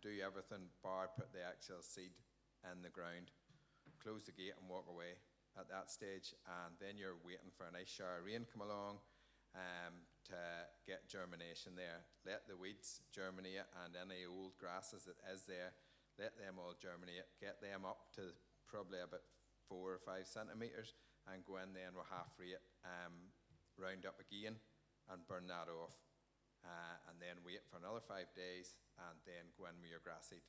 do everything bar put the actual seed in the ground, close the gate and walk away at that stage. And then you're waiting for a nice shower of rain come along to get germination there. Let the weeds germinate and any old grasses that is there, let them all germinate, get them up to probably about 4 or 5 centimetres and go in then with half rate, round up again and burn that off. And then wait for another 5 days and then go in with your grass seed.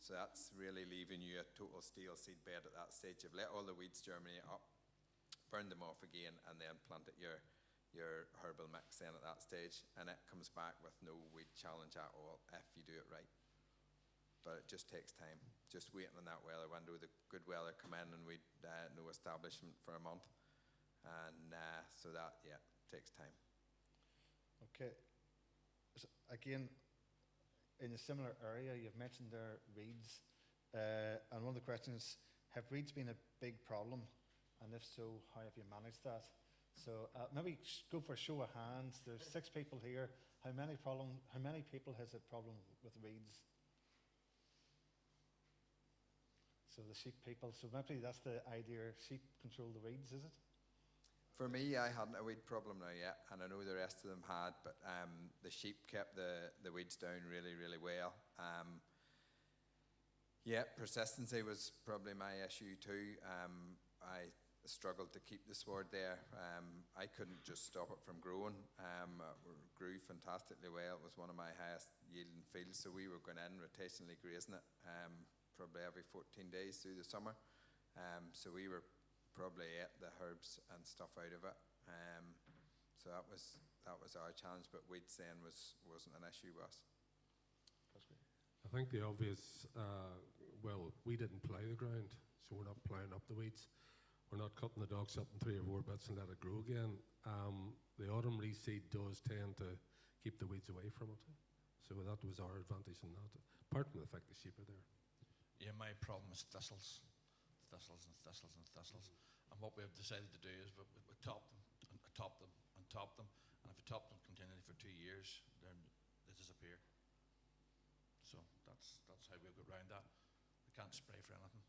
So that's really leaving you a total steel seed bed at that stage. You've let all the weeds germinate up, burn them off again, and then plant it your herbal mix then at that stage, and it comes back with no weed challenge at all if you do it right. But it just takes time. Just waiting on that weather window, the good weather come in, and we'd no establishment for a month, and so that takes time. Okay. So again, in a similar area, you've mentioned there reeds, and one of the questions: have reeds been a big problem, And if so, how have you managed that? So maybe go for a show of hands. There's 6 people here. How many people has a problem with weeds? So the sheep people. So maybe that's the idea. Sheep control the weeds, is it? For me, I hadn't a weed problem now yet, and I know the rest of them had, but the sheep kept the weeds down really, really well. Yeah, persistency was probably my issue too. I struggled to keep the sward there. I couldn't just stop it from growing. It grew fantastically well. It was one of my highest yielding fields, so we were going in rotationally grazing it probably every 14 days through the summer. So we were probably ate the herbs and stuff out of it. So that was our challenge, but weeds then wasn't an issue with us. I think the obvious, well, we didn't plough the ground, so we're not ploughing up the weeds. We're not cutting the docks up in 3 or 4 bits and let it grow again. The autumn reseed does tend to keep the weeds away from it. So that was our advantage in that, apart from the fact the sheep are there. Yeah, my problem is thistles. Thistles and thistles and thistles. And what we have decided to do is we top them and top them and top them. And if we top them continually for 2 years, then they disappear. So that's how we've got around that. We can't spray for anything.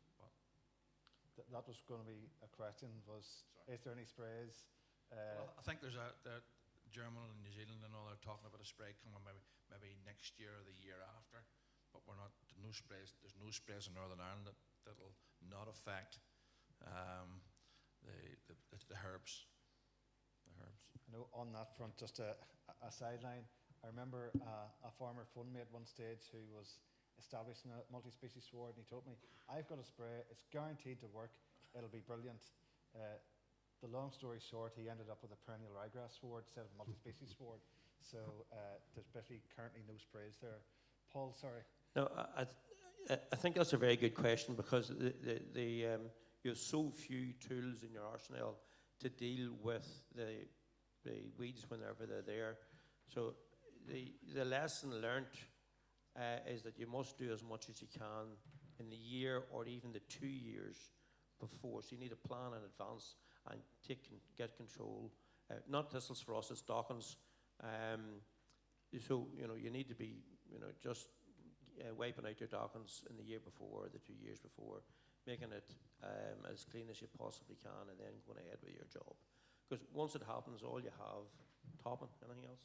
But that was going to be a question, was, is there any sprays? Well, I think there's Germany and New Zealand and all, they're talking about a spray coming maybe next year or the year after. But we're not, no sprays, there's no sprays in Northern Ireland that'll not affect the herbs. The herbs. I know on that front, just a sideline, I remember a farmer phoned me at one stage who was establishing a multi-species sward, and he told me, I've got a spray, it's guaranteed to work, it'll be brilliant. The long story short, he ended up with a perennial ryegrass sward instead of a multi-species sward. So there's basically currently no sprays there. Paul, sorry. No, I think that's a very good question, because you have so few tools in your arsenal to deal with the weeds whenever they're there. So the lesson learnt is that you must do as much as you can in the year or even the 2 years before. So you need to plan in advance and get control. Not thistles for us, it's dockins. So you need to be just wiping out your dockins in the year before or the 2 years before, making it as clean as you possibly can, and then going ahead with your job. Because once it happens, all you have topping. Anything else?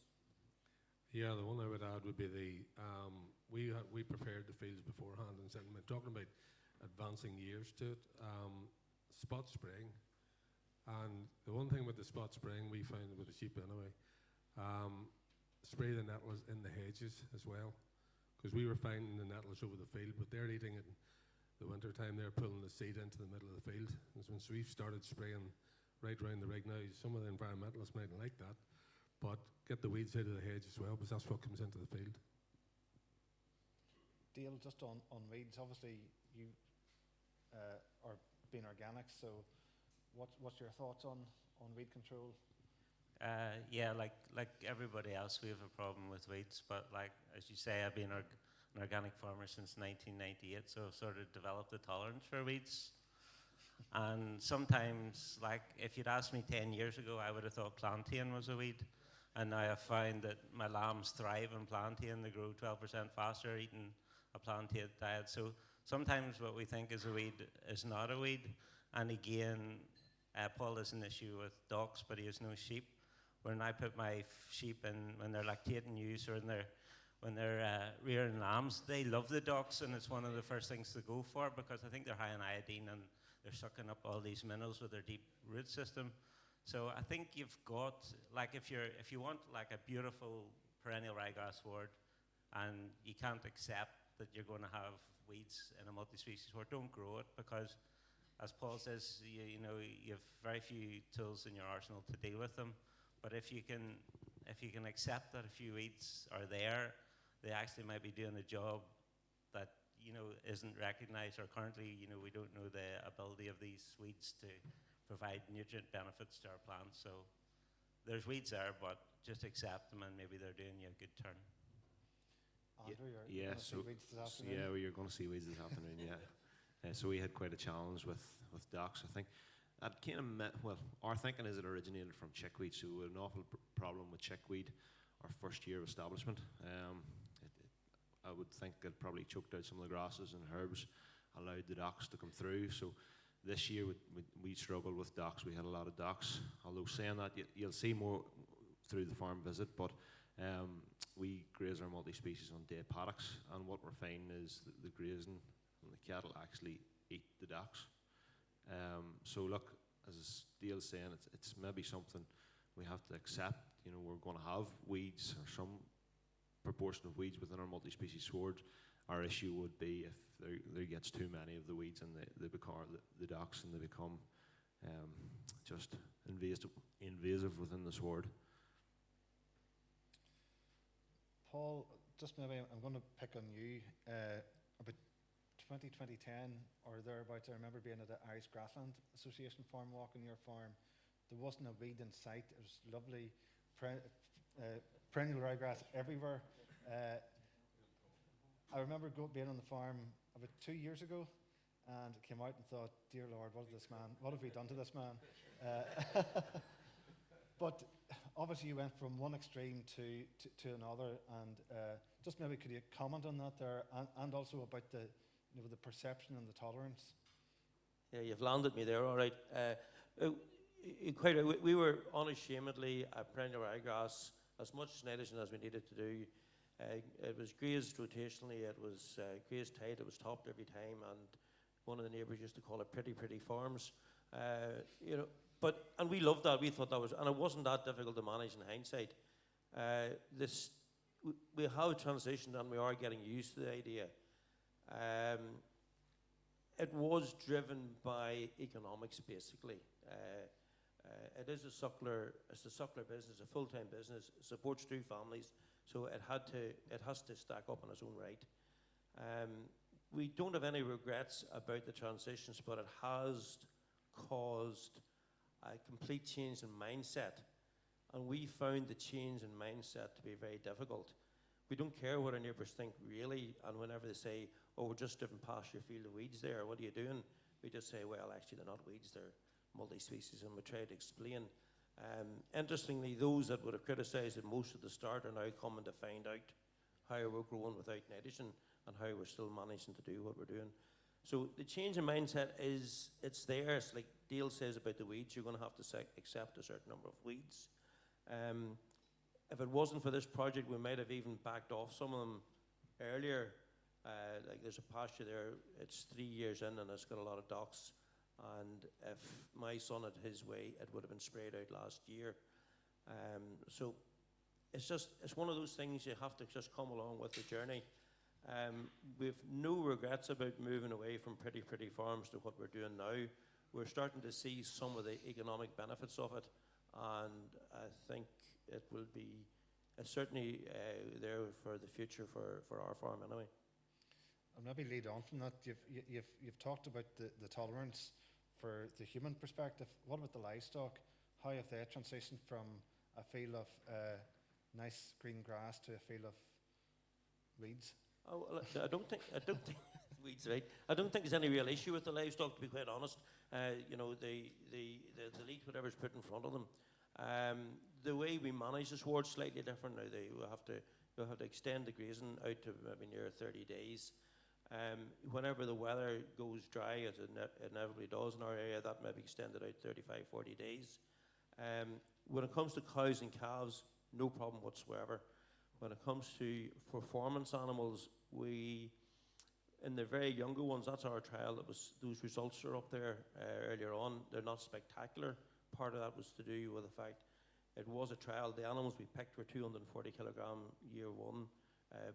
Yeah, the one I would add would be we prepared the fields beforehand, and talking about advancing years to it, spot spraying. And the one thing with the spot spraying we found with the sheep anyway, spray the nettles in the hedges as well, because we were finding the nettles over the field, but they're eating it in the winter time. They're pulling the seed into the middle of the field, and so we've started spraying right round the rig now. Some of the environmentalists mightn't like that, but get the weeds out of the hedge as well, because that's what comes into the field. Dale, just on weeds, obviously you are being organic, so what's your thoughts on weed control? Yeah, like everybody else, we have a problem with weeds. But like as you say, I've been an organic farmer since 1998, so I've sort of developed a tolerance for weeds. And sometimes, like if you'd asked me 10 years ago, I would have thought plantain was a weed. And now I've found that my lambs thrive on plantain. They grow 12% faster eating a plantain diet. So sometimes what we think is a weed is not a weed. And again, Paul has an issue with ducks, but he has no sheep. When I put my sheep in, when they're lactating ewes or when they're rearing lambs, they love the ducks, and it's one of the first things to go for, because I think they're high in iodine and they're sucking up all these minerals with their deep root system. So I think you've got, like if you want like a beautiful perennial ryegrass sward, and you can't accept that you're going to have weeds in a multi-species sward, don't grow it, because as Paul says, you have very few tools in your arsenal to deal with them. But if you can accept that a few weeds are there, they actually might be doing a job that isn't recognized, or currently we don't know the ability of these weeds to provide nutrient benefits to our plants. So there's weeds there, but just accept them, and maybe they're doing you a good turn. Andrew, you're going to see weeds this afternoon? Yeah, you're going to see weeds this afternoon, yeah. So we had quite a challenge with docks. I think that kind of, well, our thinking is it originated from chickweed, so we had an awful problem with chickweed our first year of establishment. I would think it probably choked out some of the grasses and herbs, allowed the docks to come through. So this year we struggled with docks. We had a lot of docks. Although saying that, you'll see more through the farm visit, but we graze our multi-species on day paddocks, and what we're finding is the grazing and the cattle actually eat the docks. So look, as Dale's saying, it's maybe something we have to accept. You know, we're going to have weeds or some proportion of weeds within our multi-species sward. Our issue would be if there gets too many of the weeds and they become the docks, and they become just invasive within the sward. Paul, just maybe I'm going to pick on you. About 2010 or thereabouts, I remember being at the Irish Grassland Association farm walk on your farm. There wasn't a weed in sight. It was lovely, perennial ryegrass everywhere. I remember being on the farm about 2 years ago, and came out and thought, dear Lord, what have we done to this man? But obviously you went from one extreme to another, and just maybe could you comment on that there, and also about the perception and the tolerance? Yeah, you've landed me there, all right. Quite right. We were unashamedly a perennial ryegrass, as much nitrogen as we needed to do. It was grazed rotationally, it was grazed tight, it was topped every time, and one of the neighbours used to call it pretty farms. And we loved that. We thought that was, and it wasn't that difficult to manage in hindsight. We have transitioned, and we are getting used to the idea. It was driven by economics, basically. It is a suckler business, a full-time business. It supports 2 families, so it has to stack up on its own right. We don't have any regrets about the transitions, but it has caused a complete change in mindset, and we found the change in mindset to be very difficult. We don't care what our neighbours think, really, and whenever they say, oh, we're just driven past your field of weeds there, what are you doing? We just say, well, actually, they're not weeds, they're multi-species, and we try to explain. Interestingly, those that would have criticised it most at the start are now coming to find out how we're growing without nitrogen and how we're still managing to do what we're doing. So the change in mindset it's there. It's like Dale says about the weeds, you're going to have to accept a certain number of weeds. If it wasn't for this project, we might have even backed off some of them earlier. Like there's a pasture there, it's 3 years in and it's got a lot of docks. And if my son had his way, it would have been sprayed out last year. So it's one of those things you have to just come along with the journey. We've no regrets about moving away from pretty farms to what we're doing now. We're starting to see some of the economic benefits of it, and I think it will be certainly there for the future for our farm anyway. I'll maybe lead on from that. You've talked about the tolerance for the human perspective. What about the livestock? How have they transitioned from a field of nice green grass to a field of weeds? Oh, well, I don't think weeds, right? I don't think there's any real issue with the livestock, to be quite honest. They eat whatever's put in front of them. The way we manage the swards is slightly different now. We'll have to extend the grazing out to maybe near 30 days. Whenever the weather goes dry, as it inevitably does in our area, that may be extended out 35, 40 days. When it comes to cows and calves, no problem whatsoever. When it comes to performance animals, in the very younger ones, that's our trial. Those results are up there earlier on. They're not spectacular. Part of that was to do with the fact it was a trial. The animals we picked were 240 kilogram year 1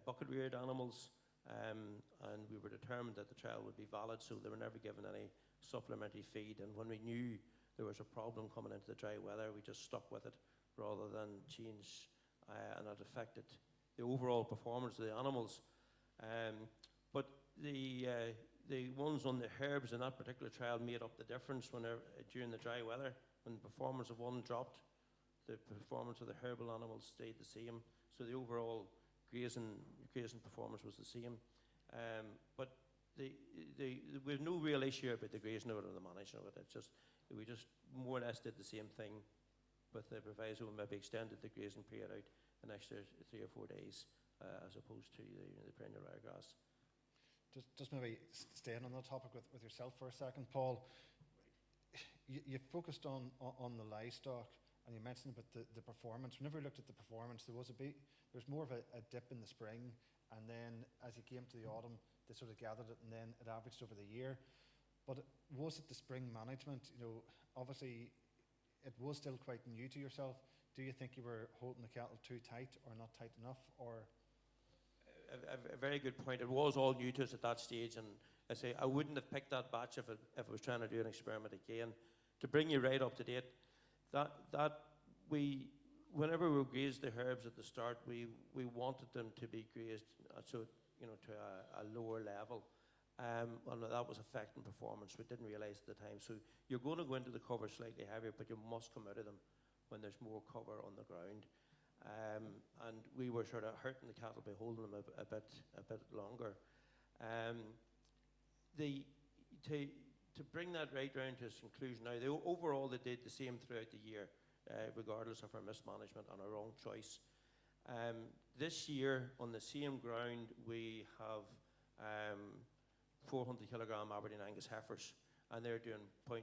bucket reared animals. And we were determined that the trial would be valid, so they were never given any supplementary feed. And when we knew there was a problem coming into the dry weather, we just stuck with it rather than change, and it affected the overall performance of the animals. But the ones on the herbs in that particular trial made up the difference during the dry weather. When the performance of one dropped, the performance of the herbal animals stayed the same. So the overall grazing performance was the same. But we have no real issue about the grazing of it or the management of it. We just more or less did the same thing with the proviso, and maybe extended the grazing period out an extra 3 or 4 days as opposed to the perennial ryegrass. Just maybe staying on that topic with yourself for a second, Paul. You focused on the livestock, and you mentioned about the performance. Whenever we looked at the performance, there was more of a dip in the spring, and then as you came to the autumn, they sort of gathered it, and then it averaged over the year. But was it the spring management? Obviously, it was still quite new to yourself. Do you think you were holding the cattle too tight or not tight enough, or? A very good point. It was all new to us at that stage, and I say I wouldn't have picked that batch if I was trying to do an experiment again. To bring you right up to date, whenever we grazed the herbs at the start, we wanted them to be grazed to a lower level, and that was affecting performance. We didn't realise at the time. So you're going to go into the cover slightly heavier, but you must come out of them when there's more cover on the ground. And we were sort of hurting the cattle by holding them a bit longer. To bring that right round to its conclusion now, overall they did the same throughout the year, regardless of our mismanagement and our wrong choice. This year, on the same ground, we have 400 kilogram Aberdeen Angus heifers, and they're doing 0.91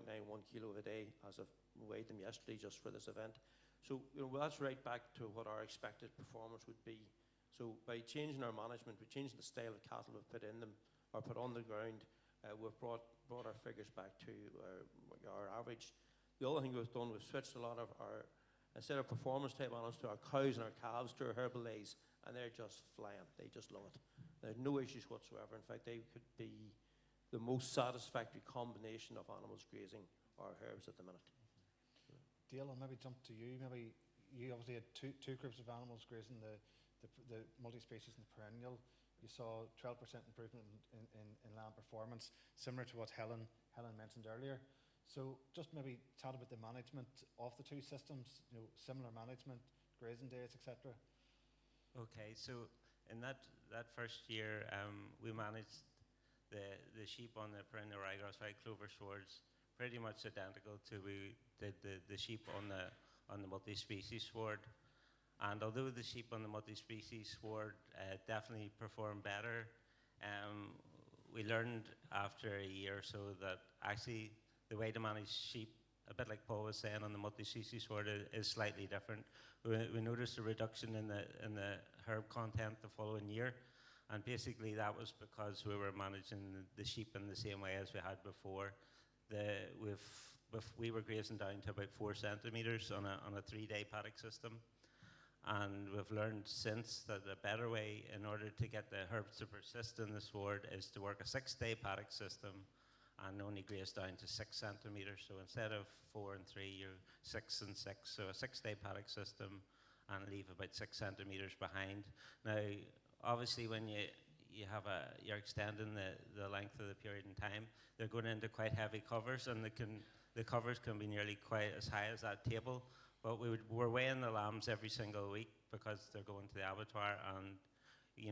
kilo a day as I've weighed them yesterday just for this event. So that's right back to what our expected performance would be. So by changing our management, we changed the style of cattle we've put in them or put on the ground. We've brought our figures back to our average. The other thing we've done, we've switched a lot of our, instead of performance type animals, to our cows and our calves to our herbal lays, and they're just flying. They just love it. There's no issues whatsoever. In fact, they could be the most satisfactory combination of animals grazing our herbs at the minute. Dale, I'll maybe jump to you. Maybe you obviously had two groups of animals grazing the multi-species and the perennial. You saw 12% improvement in lamb performance, similar to what Helen mentioned earlier. So just maybe chat about the management of the two systems, similar management, grazing days, etc. Okay, so in that first year, we managed the sheep on the perennial ryegrass white clover swards pretty much identical to we did the sheep on the multi-species sward. And although the sheep on the multi-species sward definitely performed better, we learned after a year or so that actually the way to manage sheep, a bit like Paul was saying, on the multi-species sward is slightly different. We noticed a reduction in the herb content the following year, and basically that was because we were managing the sheep in the same way as we had before. We were grazing down to about 4 centimetres on a 3-day paddock system, and we've learned since that the better way in order to get the herbs to persist in the sward is to work a 6-day paddock system and only graze down to 6 centimetres. So instead of 4 and 3, you're 6 and 6. So a 6-day paddock system and leave about 6 centimetres behind. Now, obviously, when you're extending the length of the period in time, they're going into quite heavy covers, and the covers can be nearly quite as high as that table. But we're weighing the lambs every single week because they're going to the abattoir, and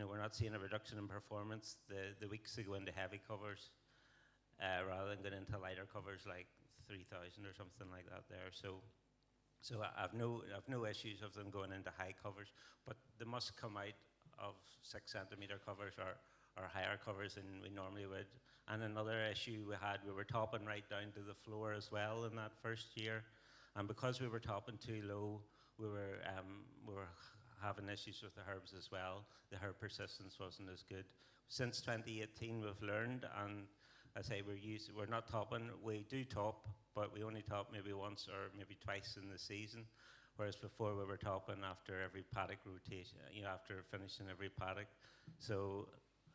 we're not seeing a reduction in performance the weeks they go into heavy covers rather than going into lighter covers like 3,000 or something like that there. So I've no issues of them going into high covers, but they must come out of 6 centimetre covers or higher covers than we normally would. And another issue we had, we were topping right down to the floor as well in that first year. And because we were topping too low, we were having issues with the herbs as well. The herb persistence wasn't as good. Since 2018, we've learned, and I say we're not topping. We do top, but we only top maybe once or maybe twice in the season. Whereas before we were topping after every paddock rotation, after finishing every paddock. So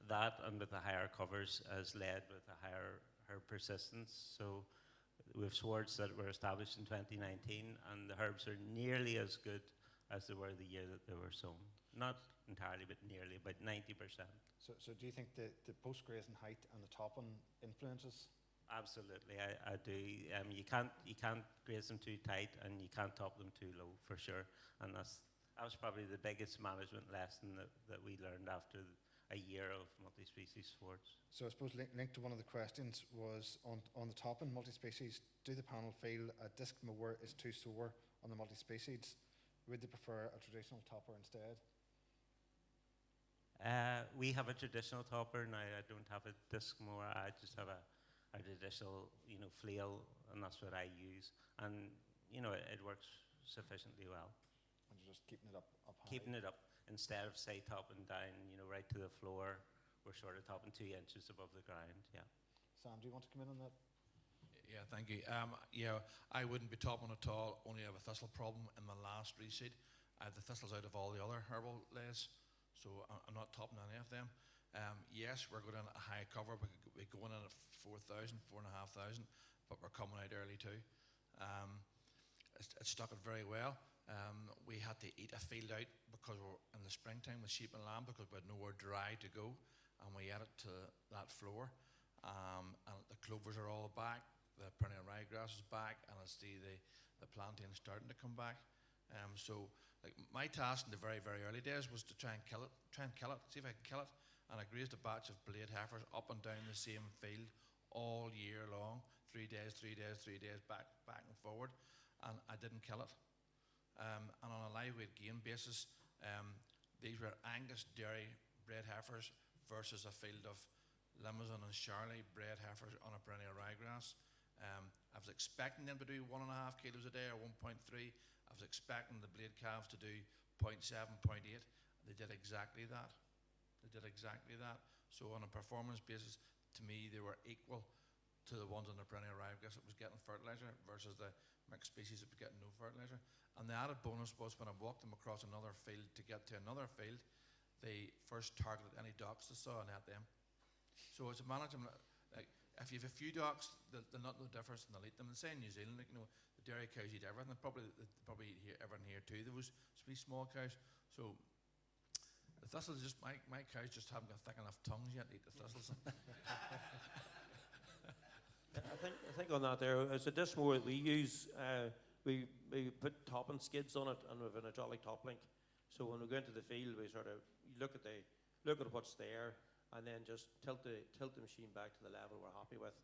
that and with the higher covers has led with a higher herb persistence. So we have swards that were established in 2019, and the herbs are nearly as good as they were the year that they were sown. Not entirely, but nearly, about 90%. So do you think the post-grazing height and the topping influences? Absolutely, I do. You can't graze them too tight, and you can't top them too low for sure. And that was probably the biggest management lesson that we learned after a a year of multi-species swards. So I suppose linked to one of the questions was on the top in multi-species, do the panel feel a disc mower is too sore on the multi-species? Would they prefer a traditional topper instead? We have a traditional topper now. I don't have a disc mower. I just have a traditional, flail, and that's what I use. And it works sufficiently well. And you're just keeping it up high? Keeping it up instead of say topping down, right to the floor. We're sort of topping 2 inches above the ground. Yeah. Sam, do you want to come in on that? Yeah, thank you. I wouldn't be topping at all. Only have a thistle problem in my last reseed. I have the thistles out of all the other herbal lays, so I'm not topping any of them. Yes, we're going in at a high cover. We're going in at 4,000, 4,500, but we're coming out early too. It stuck it very well. We had to eat a field out because we're in the springtime with sheep and lamb because we had nowhere dry to go, and we added to that floor. And the clovers are all back, the perennial ryegrass is back, and I see the plantain starting to come back. So like my task in the very, very early days was to try and kill it, see if I could kill it. And I grazed a batch of blade heifers up and down the same field all year long, 3 days, 3 days, 3 days, back and forward, and I didn't kill it. And on a live weight gain basis, these were Angus dairy bred heifers versus a field of Limousin and Charolais bred heifers on a perennial ryegrass. I was expecting them to do 1.5 kilos a day or 1.3. I was expecting the blade calves to do 0.7, 0.8. They did exactly that. So on a performance basis, to me, they were equal to the ones on the perennial ryegrass that was getting fertilizer versus the mixed species that was getting no fertilizer. And the added bonus was when I walked them across another field to get to another field, they first targeted any docks they saw and had them. So as a manager, like, if you have a few docks, they'll not know the difference and they'll eat them. And say in New Zealand, the dairy cows eat everything. They probably eat everything here too. There was small cows. So the thistles just my cows just haven't got thick enough tongues yet to eat the thistles. I think on that there, as a disc mower that we use, we put topping skids on it and we have an hydraulic top link. So when we go into the field, we sort of look at what's there and then just tilt the machine back to the level we're happy with.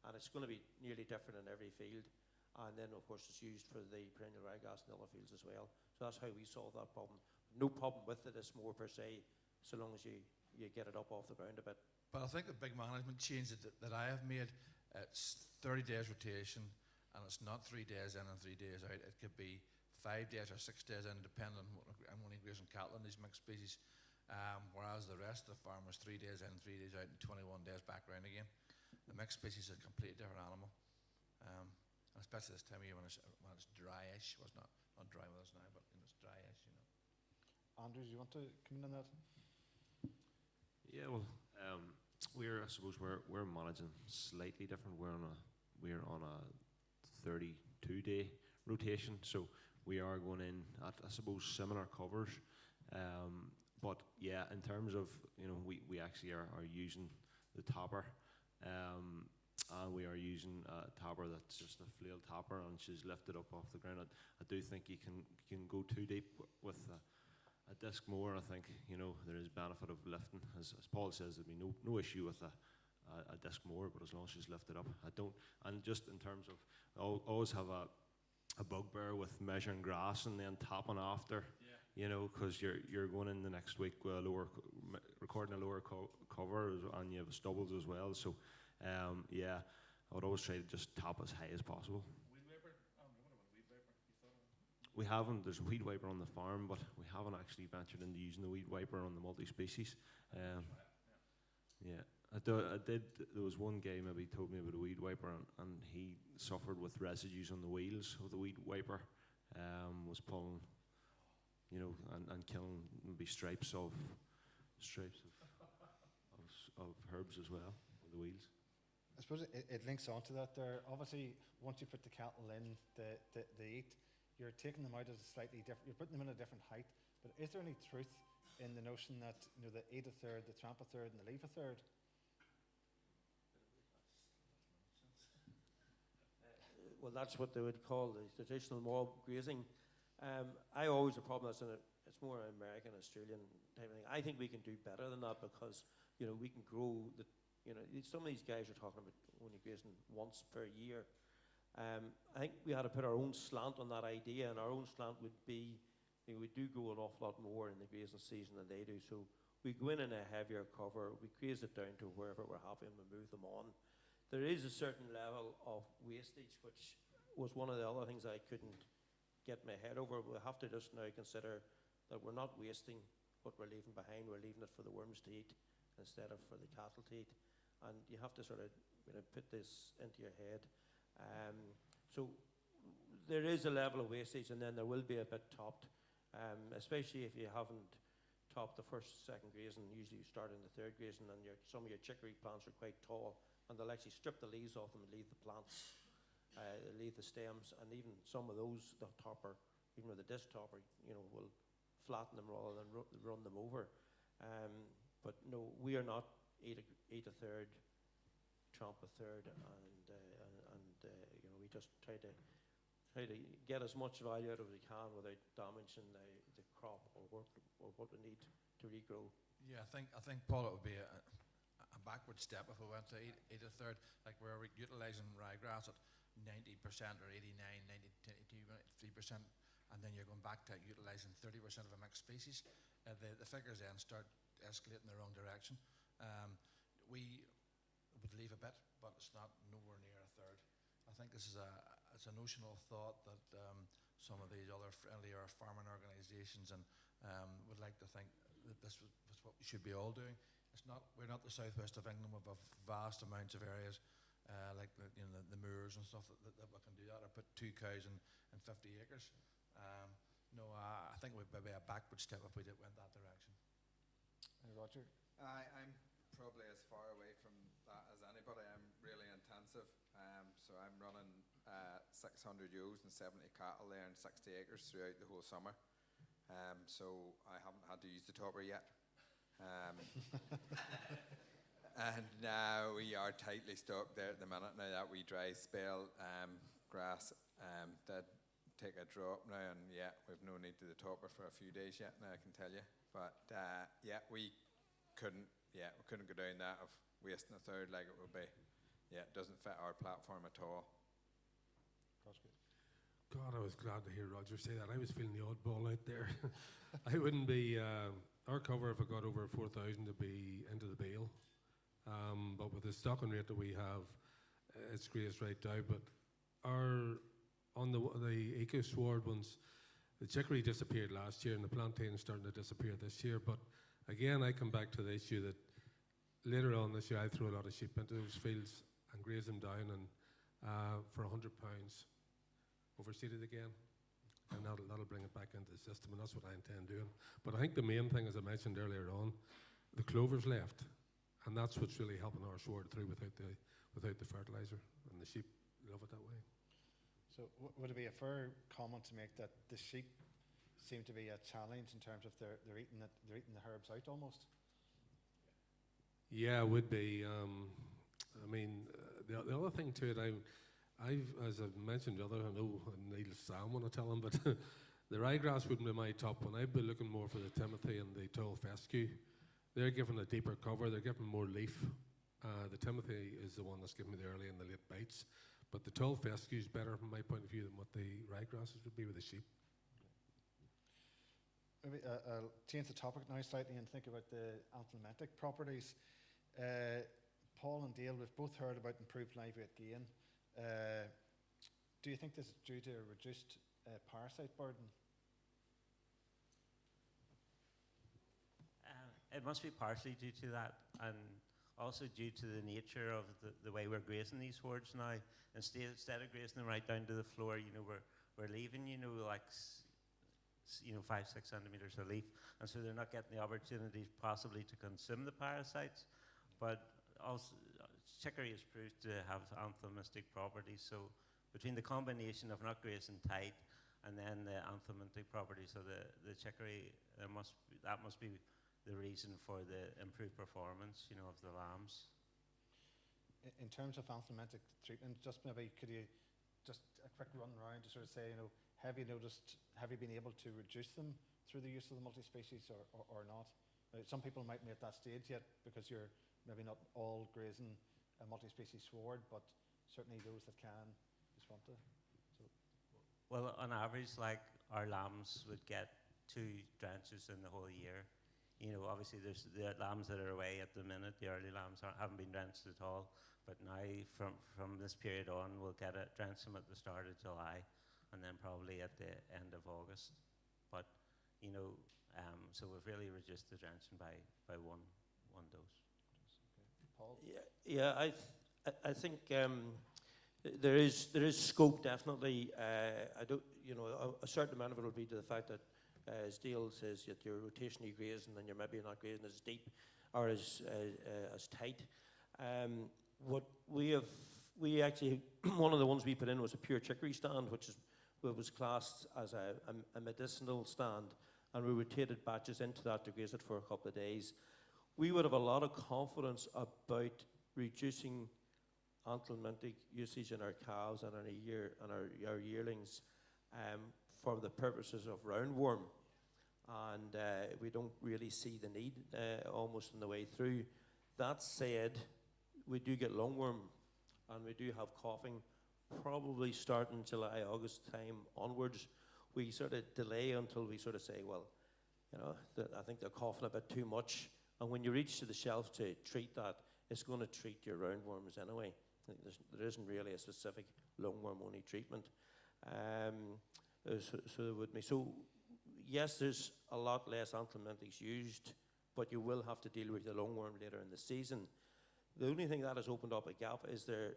And it's going to be nearly different in every field. And then of course it's used for the perennial ryegrass in the other fields as well. So that's how we solve that problem. No problem with the disc mower per se, so long as you get it up off the ground a bit. But I think the big management change that I have made, it's 30 days rotation, and it's not 3 days in and 3 days out. It could be 5 days or 6 days in, depending on what I'm only grazing cattle in these mixed species. Whereas the rest of the farm was 3 days in, 3 days out, and 21 days back around again. The mixed species is a completely different animal, and especially this time of year when it's dryish. Well, it's not dry with us now, but it's dryish. Andrew, do you want to come in on that? Yeah, well, I suppose we're managing slightly different. We're on a 32-day rotation, so we are going in at, I suppose, similar covers. But yeah, in terms of, we actually are using the topper, and we are using a topper that's just a flail topper, and she's lifted up off the ground. I do think you can go too deep with a disc mower. I think there is benefit of lifting, as Paul says. There'd be no issue with a disc mower, but as long as she's lifted up, I don't. And just in terms of, I always have a bugbear with measuring grass and then topping after. Because you're going in the next week with recording a lower cover, and you have stubbles as well. So yeah, I would always try to just top as high as possible. Weed wiper? What about weed wiper? We haven't. There's a weed wiper on the farm, but we haven't actually ventured into using the weed wiper on the multi-species. Yeah, I did. There was one guy maybe told me about a weed wiper, and he suffered with residues on the wheels of the weed wiper. Was pulling, and killing maybe stripes of herbs as well with the wheels. I suppose it links on to that there. Obviously, once you put the cattle in the eat, you're taking them out at a slightly different, you're putting them in a different height. But is there any truth in the notion that they eat a third, they tramp a third, and they leave a third? Well, that's what they would call the traditional mob grazing. I always have a problem as it's more American, Australian type of thing. I think we can do better than that because, you know, we can grow the, you know, some of these guys are talking about only grazing once per year. I think we had to put our own slant on that idea, and our own slant would be, you know, we do grow an awful lot more in the grazing season than they do. So we go in a heavier cover, we graze it down to wherever we're happy, and we move them on. There is a certain level of wastage, which was one of the other things I couldn't get my head over. We have to just now consider that we're not wasting what we're leaving behind. We're leaving it for the worms to eat instead of for the cattle to eat. And you have to sort of, you know, put this into your head. So there is a level of wastage, and then there will be a bit topped, especially if you haven't topped the first, second grazing. Usually you start in the third grazing, and some of your chicory plants are quite tall, and they'll actually strip the leaves off them and leave the plants, leave the stems, and even some of those, the topper, even with the disc topper, you know, will flatten them rather than run them over. But no, we are not eat a third, tramp a third, and you know, we just try to get as much value out of it we can without damaging the crop or what we need to regrow. Yeah, I think Paul, it would be a backward step if we went to eat a third, like we're utilising ryegrass at 90% or 89, 93%, and then you're going back to utilising 30% of a mixed species. The figures then start escalating in the wrong direction. We would leave a bit, but it's not nowhere near a third. I think this is it's a notional thought that some of these other friendlier farming organisations and would like to think that this is what we should be all doing. We're not the southwest of England with vast amounts of areas like the moors and stuff that we can do that, or put 2 cows in 50 acres. No, I think it would be a backward step if we went that direction. Roger? I'm probably as far away from that as anybody. I'm really intensive. So I'm running 600 ewes and 70 cattle there in 60 acres throughout the whole summer. So I haven't had to use the topper yet. And now we are tightly stocked there at the minute. Now that we dry spell, grass did take a drop now, and yeah, we've no need to the topper for a few days yet now, I can tell you. But yeah, we couldn't go down that of wasting a third like it would be. Yeah, it doesn't fit our platform at all. God, I was glad to hear Roger say that. I was feeling the oddball out there. I wouldn't be, our cover if it got over 4,000 to be into the bale. But with the stocking rate that we have, it's grazed right down. But on the Eco Sward ones, the chicory disappeared last year and the plantain is starting to disappear this year. But again, I come back to the issue that later on this year, I throw a lot of sheep into those fields and graze them down, and for £100, overseeded again, and that'll bring it back into the system, and that's what I intend doing. But I think the main thing, as I mentioned earlier on, the clover's left, and that's what's really helping our sward through without the fertiliser, and the sheep love it that way. So would it be a fair comment to make that the sheep seem to be a challenge in terms of they're eating the herbs out almost? Yeah, it would be. I mean, the other thing to it, I've, as I've mentioned, I know Neil Sam when I tell him, but the ryegrass wouldn't be my top one. I'd be looking more for the Timothy and the tall fescue. They're giving a deeper cover. They're giving more leaf. The Timothy is the one that's giving me the early and the late bites. But the tall fescue is better from my point of view than what the ryegrasses would be with the sheep. Maybe I'll change the topic now slightly and think about the anthelmintic properties. Paul and Dale, we've both heard about improved live weight gain. Do you think this is due to a reduced parasite burden? It must be partially due to that, and also due to the nature of the way we're grazing these swards now. Instead of grazing them right down to the floor, we're leaving, like 5-6 centimeters of leaf, and so they're not getting the opportunity possibly to consume the parasites. But also, chicory is proved to have anthelmintic properties. So between the combination of not grazing tight and then the anthelmintic properties of the chicory, that must be the reason for the improved performance, of the lambs. In terms of anthelmintic treatment, just maybe could you just a quick run around to sort of say, have you been able to reduce them through the use of the multi-species or not? Some people might be at that stage yet because you're maybe not all grazing a multi-species sward, but certainly those that can just want to. So. Well, on average, like our lambs would get 2 drenches in the whole year. You know, obviously there's the lambs that are away at the minute, the early lambs haven't been drenched at all, but now from this period on we'll drench them at the start of July and then probably at the end of August. But, you know, so we've really reduced the drenching by one dose. Okay. Paul? Yeah, I think there is scope definitely. I don't, you know, a certain amount of it will be to the fact that, as Dale says, that you're rotationally grazing and you're maybe not grazing as deep or as tight. What we actually one of the ones we put in was a pure chicory stand, which was classed as a medicinal stand, and we rotated batches into that to graze it for a couple of days. We would have a lot of confidence about reducing anthelmintic usage in our calves and our yearlings for the purposes of roundworm, and we don't really see the need almost in the way through. That said, we do get lungworm and we do have coughing, probably starting July, August time onwards. We sort of delay until we sort of say, well, you know, I think they're coughing a bit too much. And when you reach to the shelf to treat that, it's going to treat your roundworms anyway. There isn't really a specific lungworm-only treatment. So yes, there's a lot less anthelmintics used, but you will have to deal with the lungworm later in the season. The only thing that has opened up a gap is there,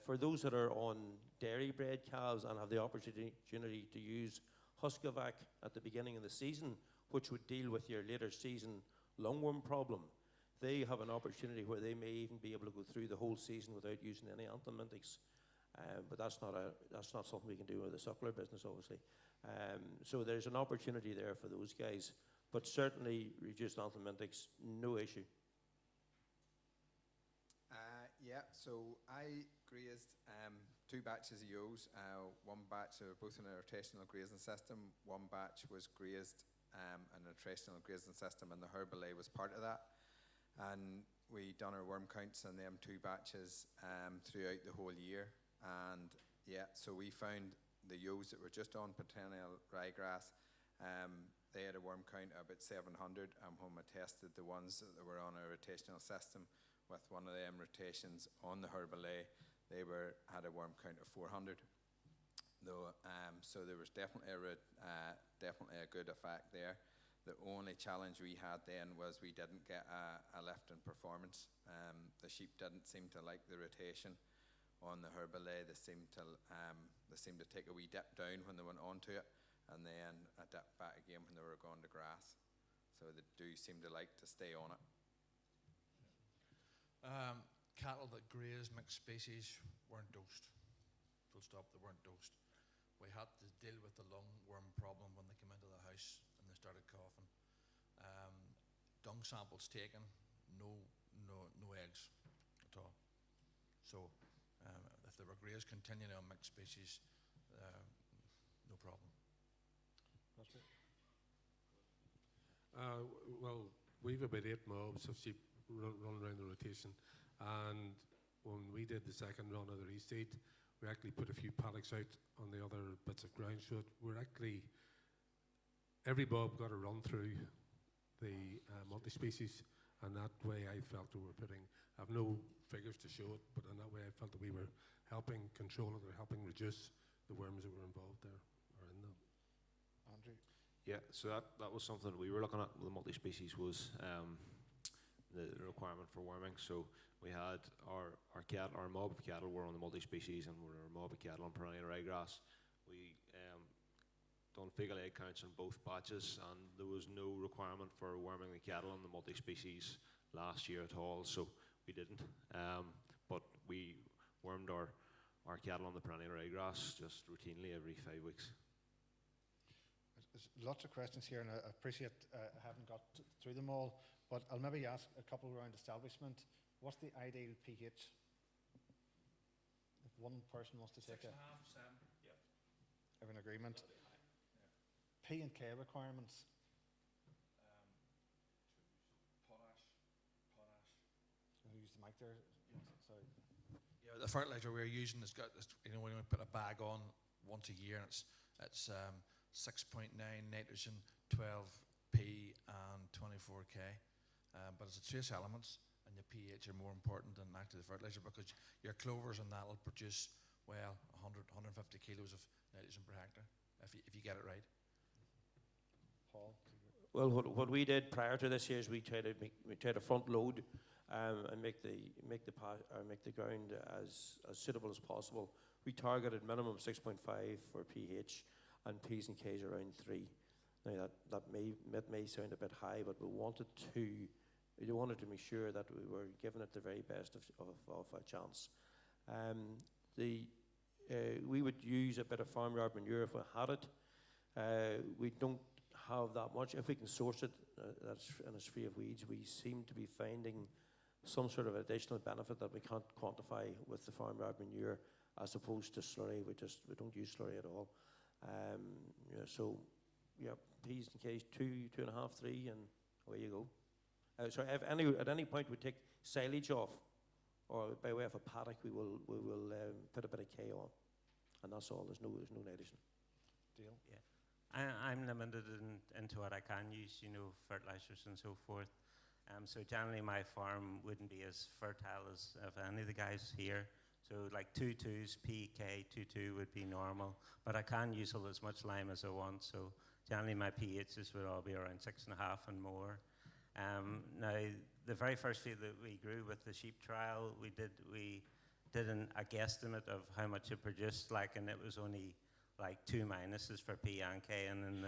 for those that are on dairy-bred calves and have the opportunity to use Husqvarna at the beginning of the season, which would deal with your later season lungworm problem, they have an opportunity where they may even be able to go through the whole season without using any anthelmintics. But that's not something we can do with the suckler business, obviously. So there's an opportunity there for those guys, but certainly reduced anthelmintics, no issue. Yeah, so I grazed 2 batches of ewes. One batch were both in a rotational grazing system. One batch was grazed in a rotational grazing system, and the herbalay was part of that. And we done our worm counts on them 2 batches throughout the whole year. And yeah, so we found the ewes that were just on perennial ryegrass, they had a worm count of about 700, and when we tested the ones that were on a rotational system with one of them rotations on the herbalay, they had a worm count of 400. Though, so there was definitely a good effect there. The only challenge we had then was we didn't get a lift in performance. The sheep didn't seem to like the rotation on the herbalay. They seemed to take a wee dip down when they went onto it, and then a dip back again when they were going to grass. So they do seem to like to stay on it. Cattle that graze mixed species weren't dosed. Full stop, they weren't dosed. We had to deal with the lungworm problem when they came into the house and they started coughing. Dung samples taken, no eggs at all. So if they were grazed continually on mixed species, no problem. Well, we've about 8 mobs of sheep run around the rotation, and when we did the second run of the reseed, we actually put a few paddocks out on the other bits of ground, so every mob got a run through the multi-species, and that way I felt we were I have no figures to show it, but in that way I felt that we were helping control it or helping reduce the worms that were involved there or in them. Andrew? Yeah, so that was something that we were looking at with the multi-species was the requirement for worming. So we had our mob of cattle were on the multi-species, and our mob of cattle on perennial ryegrass. We done fecal egg counts on both batches, and there was no requirement for worming the cattle on the multi-species last year at all, so we didn't. But we wormed our cattle on the perennial ryegrass just routinely every 5 weeks. There's lots of questions here, and I appreciate I haven't got through them all, but I'll maybe ask a couple around establishment. What's the ideal pH? If one person wants to take 6.5, 7. Have an agreement. P and K requirements. there. Yes, sorry. Yeah, the fertilizer we're using has got, you know, when we put a bag on once a year, and it's 6.9 nitrogen, 12P, and 24K. But it's the trace elements, and the pH are more important than actually the fertilizer, because your clovers and that will produce, well, 100, 150 kilos of nitrogen per hectare if you get it right. Paul? Well, what we did prior to this year is we tried to front load and make the ground as suitable as possible. We targeted minimum 6.5 for pH and P's and K's around 3. Now that may sound a bit high, but we wanted to make sure that we were giving it the very best of a chance. We would use a bit of farmyard manure if we had it. We don't have that much. If we can source it, and it's free of weeds, we seem to be finding some sort of additional benefit that we can't quantify with the farmyard manure, as opposed to slurry. We don't use slurry at all. So yeah, P's and K's 2.5, 3, and away you go. So if at any point we take silage off, or by way of a paddock, we will put a bit of K on, and that's all. There's no nitrogen. Deal. Yeah. I'm limited into what I can use, you know, fertilizers and so forth. So generally my farm wouldn't be as fertile as of any of the guys here. So like 2.2s, PK 2.2 would be normal, but I can use as much lime as I want. So generally my pHs would all be around 6.5 and more. Now the very first field that we grew with the sheep trial, we did a guesstimate of how much it produced, and it was only like 2 minuses for P and K, and in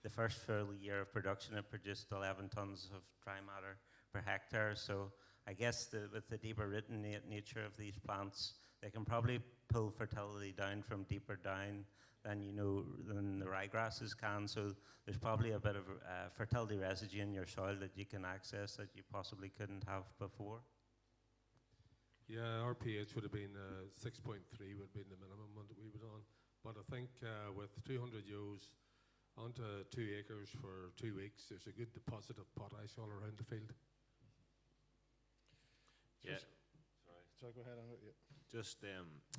the first full year of production it produced 11 tons of dry matter per hectare. So I guess with the deeper rooted nature of these plants, they can probably pull fertility down from deeper down than the ryegrasses can. So there's probably a bit of fertility residue in your soil that you can access that you possibly couldn't have before. Yeah, our pH would have been 6.3 would have been the minimum one that we were on. But I think with 200 ewes onto 2 acres for 2 weeks, there's a good deposit of potash all around the field. Yeah. Sorry, go ahead, Andrew. Yeah. Just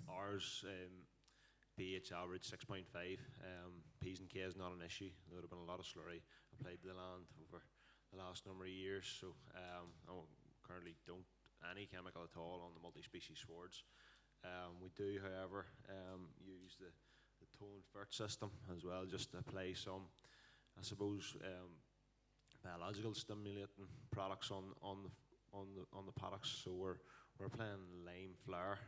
ours, pH average 6.5. P's and K's not an issue. There would have been a lot of slurry applied to the land over the last number of years. So I currently don't any chemical at all on the multi-species swards. We do, however, use the toned fert system as well, just to apply some, I suppose, biological stimulating products on the paddocks. So we're applying lime flour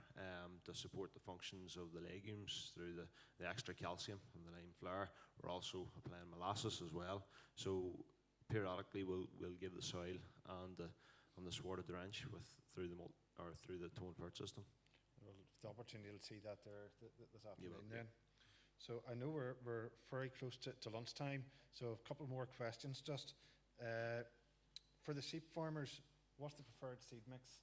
to support the functions of the legumes through the extra calcium from the lime flour. We're also applying molasses as well. So periodically we'll give the soil and the swarded drench through the toned fert system. Well, the opportunity to see that there this afternoon then. Yeah. So I know we're very close to lunchtime, so a couple more questions just. For the sheep farmers, what's the preferred seed mix?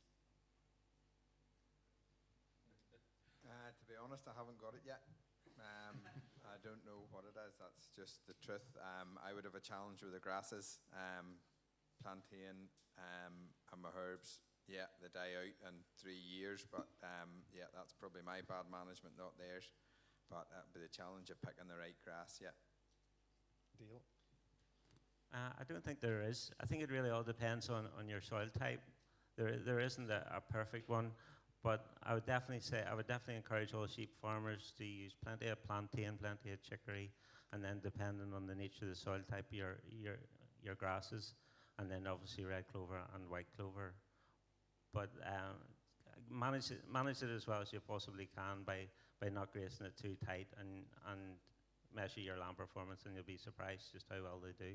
To be honest, I haven't got it yet. I don't know what it is, that's just the truth. I would have a challenge with the grasses, plantain and my herbs. Yeah, they die out in 3 years, but yeah, that's probably my bad management, not theirs. But that'd be the challenge of picking the right grass, yeah. Deal. I don't think there is. I think it really all depends on your soil type. There isn't a perfect one, but I would definitely encourage all sheep farmers to use plenty of plantain, plenty of chicory, and then depending on the nature of the soil type, your grasses, and then obviously red clover and white clover. But manage it as well as you possibly can by not grazing it too tight, and measure your land performance, and you'll be surprised just how well they do.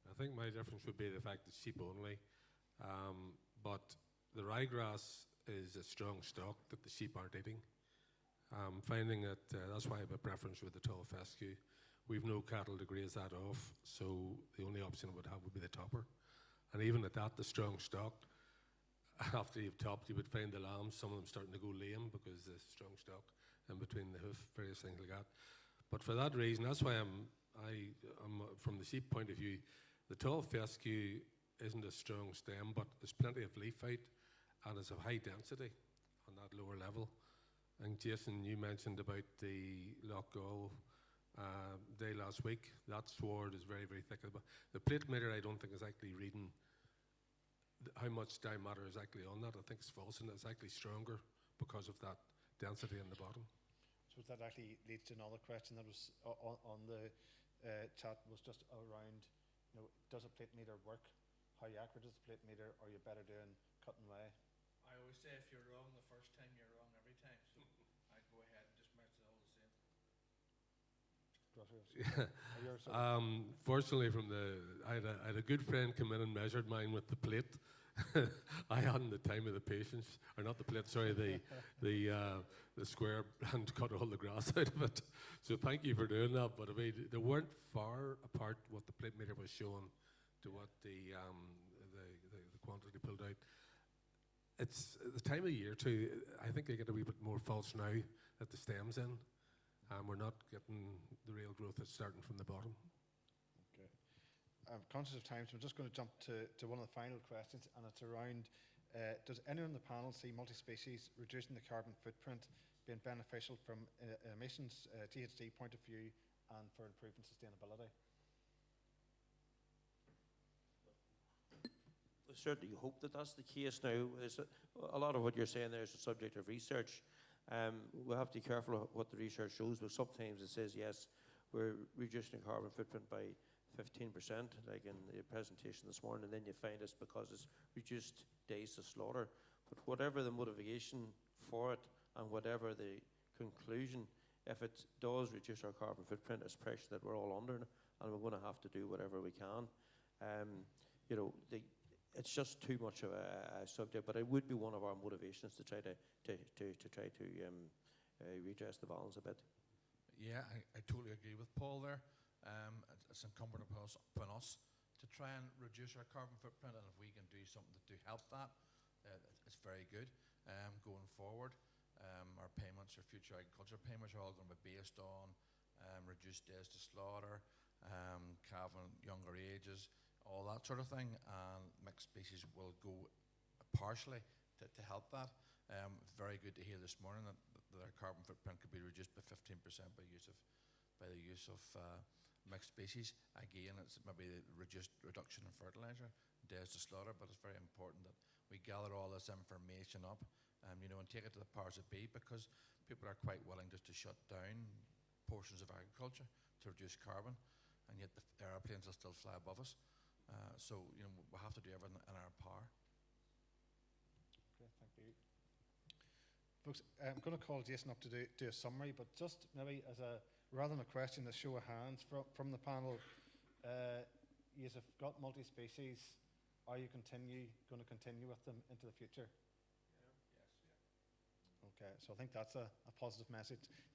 I think my difference would be the fact that sheep only, but the ryegrass is a strong stock that the sheep aren't eating. I'm finding that that's why I have a preference with the tall fescue. We've no cattle to graze that off, so the only option it would have would be the topper. And even at that, the strong stock, after you've topped, you would find the lambs, some of them starting to go lame because the strong stock in between the hoof, various things like that. But for that reason, that's why I'm from the sheep point of view, the tall fescue isn't a strong stem, but there's plenty of leaf height and it's of high density on that lower level. And Jason, you mentioned about the Lochgall day last week. That sward is very, very thick. The plate meter, I don't think, is actually reading how much diameter is actually on that. I think it's false, and it's actually stronger because of that density in the bottom. So that actually leads to another question that was on the chat, was just around, does a plate meter work? How accurate is the plate meter? Are you better doing cut and weigh? I always say if you're wrong the first time, you're wrong every time. So I'd go ahead and just measure it all the same. Fortunately, I had a good friend come in and measured mine with the plate. I hadn't the time or the patience, or not the plate, sorry, the square, and cut all the grass out of it. So thank you for doing that. But I mean, they weren't far apart what the plate meter was showing to what the quantity pulled out. It's the time of year too. I think they get a wee bit more false now that the stem's in. We're not getting the real growth that's starting from the bottom. Okay. I'm conscious of time, so I'm just going to jump to one of the final questions, and it's around, does anyone on the panel see multi-species reducing the carbon footprint being beneficial from emissions, THD point of view, and for improving sustainability? We certainly hope that that's the case now. A lot of what you're saying there is a subject of research. We have to be careful of what the research shows, but sometimes it says, yes, we're reducing the carbon footprint by 15%, like in the presentation this morning, and then you find it's because it's reduced days to slaughter. But whatever the motivation for it and whatever the conclusion, if it does reduce our carbon footprint, it's pressure that we're all under, and we're going to have to do whatever we can. It's just too much of a subject, but it would be one of our motivations to try to redress the balance a bit. Yeah, I totally agree with Paul there. It's incumbent upon us to try and reduce our carbon footprint, and if we can do something to help that, it's very good. Going forward, our payments, our future agriculture payments, are all going to be based on reduced days to slaughter, calving younger ages, all that sort of thing, and mixed species will go partially to help that. Very good to hear this morning that our carbon footprint could be reduced by 15% by the use of mixed species. Again, it's maybe a reduction in fertilizer, days to slaughter, but it's very important that we gather all this information up, and take it to the powers that be, because people are quite willing just to shut down portions of agriculture to reduce carbon, and yet the airplanes will still fly above us. So we have to do everything in our power. Okay, thank you. Folks, I'm going to call Jason up to do a summary, but just maybe rather than a question, a show of hands from the panel. You have got multi-species. Are you going to continue with them into the future? Yes. Okay, so I think that's a positive message.